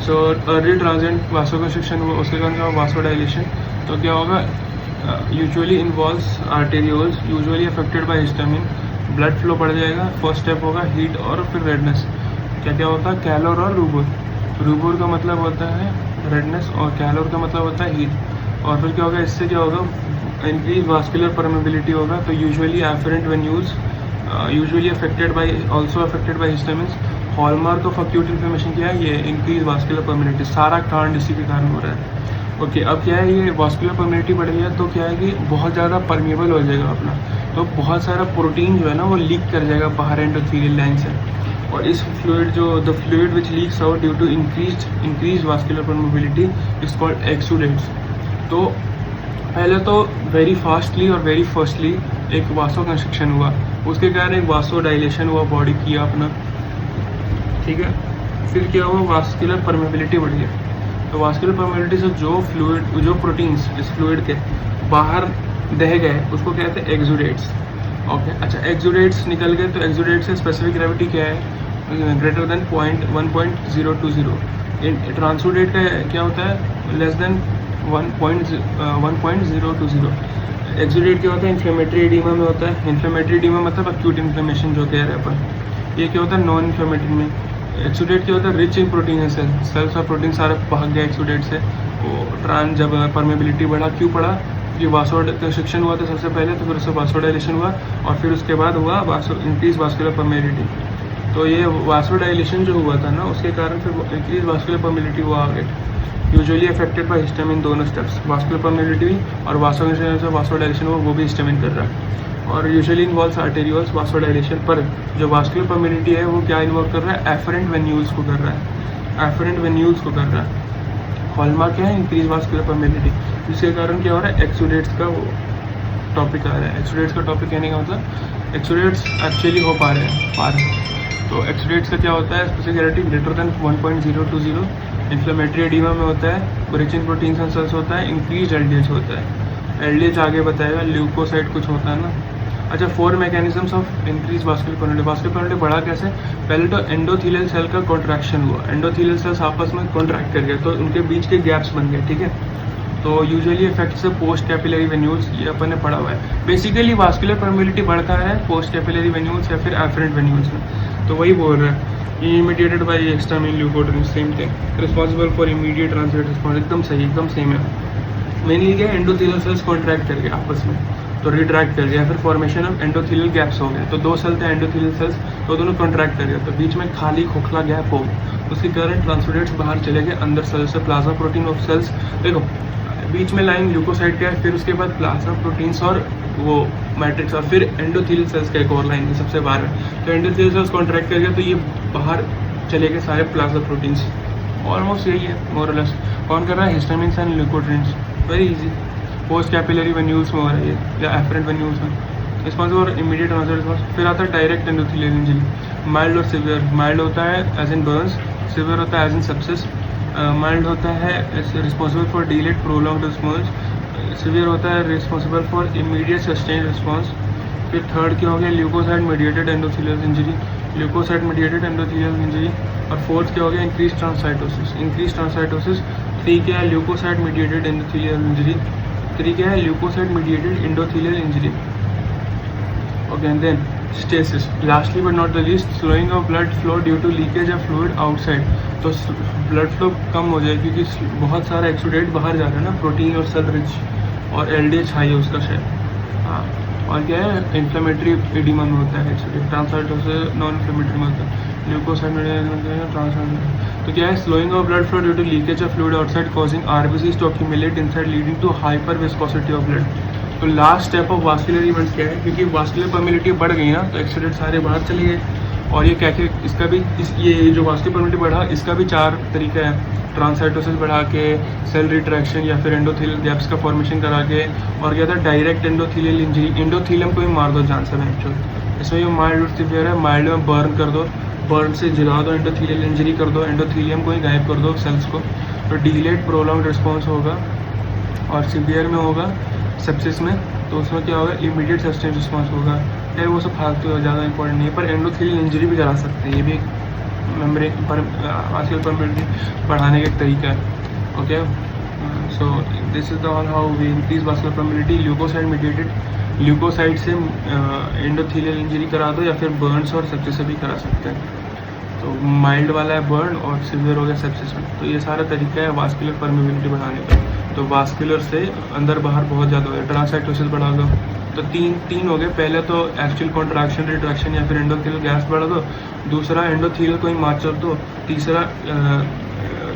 So early transient vasoconstriction हुआ, उसके कारण क्या होगा वासोडाइलेशन। तो क्या होगा usually involves arterioles, usually affected by histamine, blood flow बढ़ जाएगा। फर्स्ट स्टेप होगा हीट और फिर रेडनेस। क्या क्या होता है कैलोर और रूबोर, रूबोर का मतलब होता है रेडनेस और कैलोर का मतलब होता है हीट। और फिर क्या होगा इससे क्या होगा इंक्रीज वास्कुलर परमेबिलिटी होगा। तो usually efferent venules usually affected by also affected by histamines. Hallmark of acute inflammation क्या है, ये इंक्रीज वास्कुलर परमेबिलिटी, सारा कांड इसी के कारण हो रहा है, ओके। अब क्या है ये वास्कुलर परमेबिलिटी बढ़ गया तो क्या है कि बहुत ज़्यादा परमेबल हो जाएगा अपना, तो बहुत सारा प्रोटीन जो है ना वो लीक कर जाएगा बाहर एंडोथेलियल लाइन से। और इस फ्लूइड जो the fluid which leaks out due to increase vascular permeability is called exudates. तो पहले तो वेरी फास्टली और वेरी फर्स्टली एक वासो कंस्ट्रक्शन हुआ, उसके कारण एक वासो डायलेशन हुआ, बॉडी किया अपना, ठीक है। फिर क्या हुआ वास्कुलर परमेबिलिटी बढ़ गया। तो वास्कुलर परमेबिलिटी से जो फ्लूइड जो प्रोटीन्स इस फ्लूइड के बाहर दह गए उसको कहते हैं एक्सुडेट्स, ओके। अच्छा एक्सुडेट्स निकल गए तो एक्सुडेट से स्पेसिफिक ग्रेविटी क्या है, ग्रेटर देन 1.020। ट्रांसुडेट का क्या होता है लेस देन 1.020। एक्सुडेट क्या होता है इन्फ्लेमेटरी एडिमा में होता है। इन्फ्लेमेटरी एडिमा मतलब अक्यूट इन्फ्लेमेशन जो कह रहे हैं अपन, ये क्या होता है नॉन इन्फ्लेमेटरी में। एक्सुडेट क्या होता है रिच इन प्रोटीन है, सेल्स और प्रोटीन सारे भाग गए एक्सुडेट से। वो ट्रांस जब परमेबिलिटी बढ़ा, क्यों बढ़ा, कि वासो कंस्ट्रक्शन हुआ था सबसे पहले, तो फिर उससे वासोडाइलेशन हुआ और फिर उसके बाद हुआ इंक्रीज वास्कुलर परमेबिलिटी। तो ये वासोडाइलेशन जो हुआ था ना उसके कारण फिर इंक्रीज वास्कुलर परमेबिलिटी हुआ आगे। यूजुअली अफेक्टेड बाय हिस्टामिन, दोनों स्टेप्स वास्कुलर परमेबिलिटी और वासोडाइलेशन हुआ वो भी हिस्टामिन कर रहा है। और यूजुअली इन्वॉल्व्स आर्टेरियोल्स वासोडाइलेशन, पर जो वास्कुलर परमेबिलिटी है वो क्या इन्वॉल्व कर रहा है एफरेंट वेन्यूल्स को कर रहा है, एफरेंट वेन्यूल्स को कर रहा है। हॉलमार्क क्या है इंक्रीज वास्कुलर परमेबिलिटी, जिसके कारण क्या हो रहा है एक्सुडेट्स का वो टॉपिक आ रहा है। एक्सुडेट्स का टॉपिक कहने का मतलब एक्सुडेट्स एक्चुअली हो पा रहे हैं पार। तो एक्सुडेट्स का क्या होता है specific gravity greater than 1.020। Inflammatory oedema में होता है, rich in proteins and cells होता है, इंक्रीज एलडीएच होता है। एलडीएच आगे बताएगा, ल्यूकोसाइट कुछ होता है ना। अच्छा 4 mechanisms of increase vascular permeability. Vascular permeability बढ़ा कैसे, पहले तो एंडोथेलियल सेल का कॉन्ट्रैक्शन हुआ, एंडोथेलियल सेल्स आपस में कॉन्ट्रैक्ट कर गए तो उनके बीच के गैप्स बन गए, ठीक है। तो usually effects post capillary venules, ये अपन ने पढ़ा हुआ है। बेसिकली वास्कुलर परमेबिलिटी बढ़ता है पोस्ट कैपिलरी वेन्यूल्स या फिर एफरेंट वेन्यूल्स में, तो वही बोल रहा है mediated by histamine leukotriene, same thing, responsible for immediate transient response, एकदम सही, एकदम सेम है। मेनली क्या एंडोथेलियल सेल्स कॉन्ट्रैक्ट कर गए आपस में तो रिट्रैक्ट कर गया, फिर फॉर्मेशन ऑफ एंडोथेलियल गैप्स हो गए। तो दो सेल थे एंडोथेलियल सेल्स, तो दोनों कॉन्ट्रैक्ट कर गए तो बीच में खाली खोखला गैप हो, उसके कारण ट्रांसपोर्टेट्स बाहर चले गए अंदर सेल से। प्लाज्मा प्रोटीन ऑफ सेल्स, देखो बीच में लाइन ग्लूकोसाइड का है, फिर उसके बाद प्लाज्मा प्रोटीन्स और वो मैट्रिक्स, और फिर एंडोथेलियल सेल्स का एक और लाइन है सबसे बाहर है। तो एंडोथेलियल सेल्स कॉन्ट्रैक्ट कर गया तो ये बाहर चले गए सारे प्लाज्मा प्रोटीन्स। ऑलमोस्ट यही है मोरलेस। कौन कर रहा है histamines and leukotrienes, very easy. Post capillary venules में हो रहा है ये या एफरेंट वेन्यूल्स में, रिस्पॉन्स और इमीडिएट ट्रांसफर रिस्पॉन्स। फिर आता है डायरेक्ट एंडोथेलियल इंजरी, माइल्ड और सिवियर। माइल्ड होता है एज इन बर्न्स, सिवियर होता है एज इन सेप्सिस। माइल्ड होता है responsible for delayed prolonged response, severe होता है responsible for immediate sustained response. फिर थर्ड क्या हो गया leukocyte mediated endothelial injury, leukocyte mediated endothelial injury. और फोर्थ क्या हो गया इंक्रीज ट्रांसाइटोसिस, इंक्रीज ट्रांसाइटोसिस। 3 क्या है ल्यूकोसाइड मीडिएटेड एंडोथेलियल इंजरी, 3 क्या है leucocyte mediated endothelial injury. Okay and then stasis, lastly but not the least slowing of blood flow due to leakage of fluid outside. तो blood flow कम हो जाए क्योंकि बहुत सारा एक्सुडेट बाहर जा रहा है ना, प्रोटीन और सेल रिच, और एलडीएच हाई है उसका शायद। हाँ और क्या है इन्फ्लेमेटरी एडिमा में होता है एक्सुडेट, ट्रांसाइटोसिस नॉन इन्फ्लेमेटरी में होता है, ल्यूकोसाइड ट्रांसाइटोसिस। तो क्या है slowing of blood flow due to leakage of fluid outside causing RBCs to accumulate inside leading to hyper viscosity of blood. तो last step of vascular events क्या है, क्योंकि वास्कुलर परमेबिलिटी बढ़ गई ना तो एक्सुडेट सारे बाहर चले गए, और ये क्या इसका भी ये जो वास्कुलर परमिटिव बढ़ा इसका भी 4 तरीका है। ट्रांसाइटोसिस बढ़ा के, सेल रिट्रैक्शन या फिर एंडोथेलियल गैप्स का फॉर्मेशन करा के, और क्या था डायरेक्ट एंडोथेलियल इंजरी, एंडोथेलियम को ही मार दो जान से एक्चुअल। इसमें ये माइल्ड और सिवियर है, माइल्ड में बर्न कर दो, बर्न से जला दो, एंडोथेलियल इंजरी कर दो, एंडोथेलियम को ही गायब कर दो सेल्स को, तो डिलेड प्रोलॉन्ग्ड रिस्पॉन्स होगा। और सिवियर में होगा सेप्सिस में, तो उसमें क्या होगा इमीडिएट सस्टेन रिस्पॉन्स होगा। क्या वो सब फालतू है, ज़्यादा इंपॉर्टेंट नहीं है, पर एंडोथेलियल इंजरी भी करा सकते हैं, ये भी एक मेम्ब्रेन पर वास्कुलर परमिटिविटी बढ़ाने का एक तरीका है। Okay, so this is the all how we increase vascular permittivity. Leucocyte mediated, leucocyte से एंडोथेलियल इंजरी करा दो या फिर बर्न्स और सेप्सिस से भी करा सकते हैं। तो माइल्ड वाला है बर्न और सिवियर हो गया सेप्सिस में। तो ये सारा तरीका है वास्कुलर परमिटिविटी बढ़ाने का। तो वास्कुलर से अंदर बाहर बहुत ज़्यादा हो गया, ट्रांसाइटोसिस बढ़ा दो, तो तीन हो गए। पहले तो एक्चुअल कॉन्ट्रैक्शन, रिट्रैक्शन या फिर एंडोथेलियल गैस बढ़ा दो, दूसरा एंडोथेलियल को ही मार दो,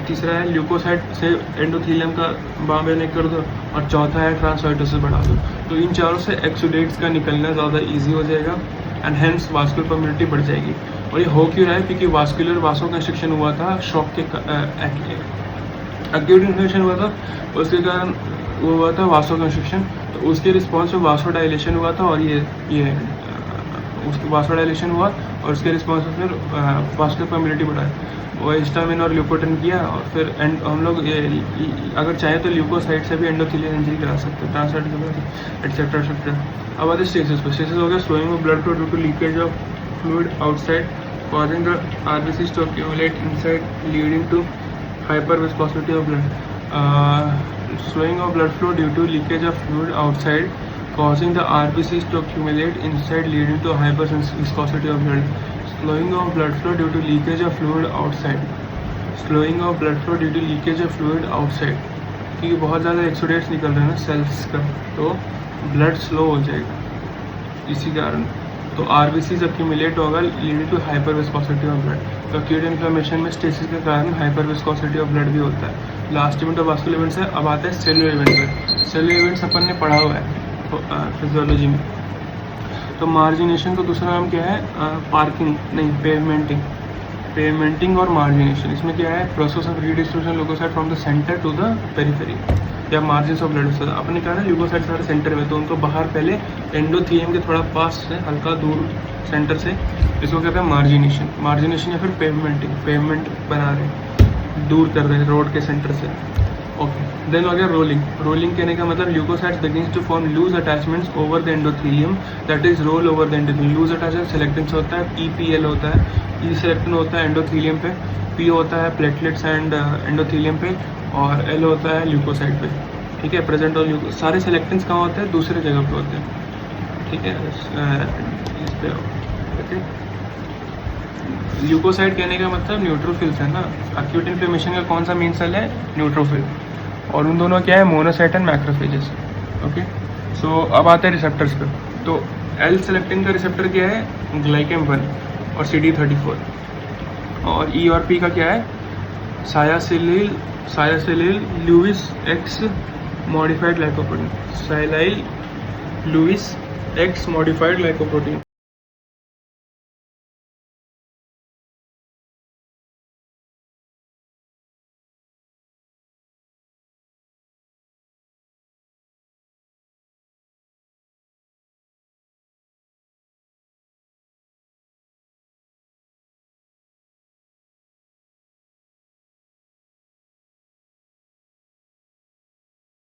तीसरा है ल्यूकोसाइड से एंडोथेलियम का बामें कर दो, और चौथा है ट्रांसाइटोसिस बढ़ा दो। तो इन चारों से एक्सुडेट्स का निकलना ज़्यादा ईजी हो जाएगा एंड हेंस वास्कुलर परमिटिविटी बढ़ जाएगी। और ये हो क्यों रहा है, क्योंकि वास्कुलर वासो कंस्ट्रक्शन हुआ था शॉक के एक्यूट इन्फ्लेमेशन हुआ था, उसके कारण वो हुआ था वासो कंस्ट्रक्शन, तो उसके रिस्पॉन्स में वासो डायलेशन हुआ था, और ये उसके वासो डायलेशन हुआ और उसके रिस्पॉन्स में फिर वास्कुलर परमिटिविटी बढ़ा। वो हिस्टामिन और ल्यूकोटिन किया, और फिर हम लोग अगर चाहें तो ल्यूकोसाइड से भी एंडोथेलियल इंजरी करा सकते हैं, ट्रांसाइटोसिस एक्सेट्रा एक्सेट्रा। अब आते स्टेसिस पे। स्टेसिस हो गया slowing of blood flow due to leakage of fluid outside causing the RBCs to accumulate inside, leading to hyperviscosity of blood. Slowing of blood flow due to leakage of fluid outside, causing the RBCs to accumulate inside, leading to hyperviscosity of blood. Slowing of blood flow due to leakage of fluid outside. Slowing of blood flow due to leakage of fluid outside. क्योंकि बहुत ज़्यादा exudates निकल रहे हैं ना sales का, तो blood slow हो जाएगा इसी कारण। तो आरबीसीज एक्यूमुलेट होगा, leading to hyper viscosity of blood. तो एक्यूट इन्फ्लेमेशन में स्टेसिस के कारण हाइपर विस्कोसिटी ऑफ ब्लड भी होता है। Last event of vascular events है। अब आता है सेलुलर इवेंट पे। सेलुलर इवेंट्स अपन ने पढ़ा हुआ है फिजियोलॉजी में। तो मार्जिनेशन का दूसरा नाम क्या है, पार्किंग नहीं, पेवमेंटिंग। पेवमेंटिंग और मार्जिनेशन, इसमें क्या है, process of redistribution leucocyte from the centre to the periphery या मार्जिन ऑफ ब्लड वेसल। अपने कहा ना ल्यूकोसाइड सारे सेंटर में, तो उनको बाहर पहले एंडोथेलियम के थोड़ा पास से, हल्का दूर सेंटर से, इसको कहते हैं मार्जिनेशन। मार्जिनेशन या फिर पेवमेंटिंग, पेवमेंट बना रहे, दूर कर रहे हैं रोड के सेंटर से। ओके, देन हो गया रोलिंग। रोलिंग कहने का मतलब leukocytes begins to form loose attachments over the endothelium, that is roll over the endothelium. Loose attachment selectins होता है, PPL होता है, ई सेलेक्टेंट होता है एंडोथेलियम पे, P होता है प्लेटलेट्स एंड एंडोथेलियम पे, और L होता है ल्यूकोसाइड पे। ठीक है, प्रेजेंट और सारे सेलेक्टेंट्स कहाँ होते हैं, दूसरे जगह पे होते हैं। ठीक है, इस पे ओके। ल्यूकोसाइड कहने का मतलब न्यूट्रोफिल्स है ना। एक्यूट इन्फ्लेमेशन का कौन सा मेन सेल है, न्यूट्रोफिल, और उन दोनों क्या है, मोनोसाइट एंड मैक्रोफेजेस। ओके, सो अब आते हैं रिसेप्टर्स पे। तो L सेलेक्टिन का रिसेप्टर क्या है, ग्लाइकेम 1 और CD34, और E और P का क्या है, sialyl Lewis X modified glycoprotein, sialyl Lewis X modified glycoprotein.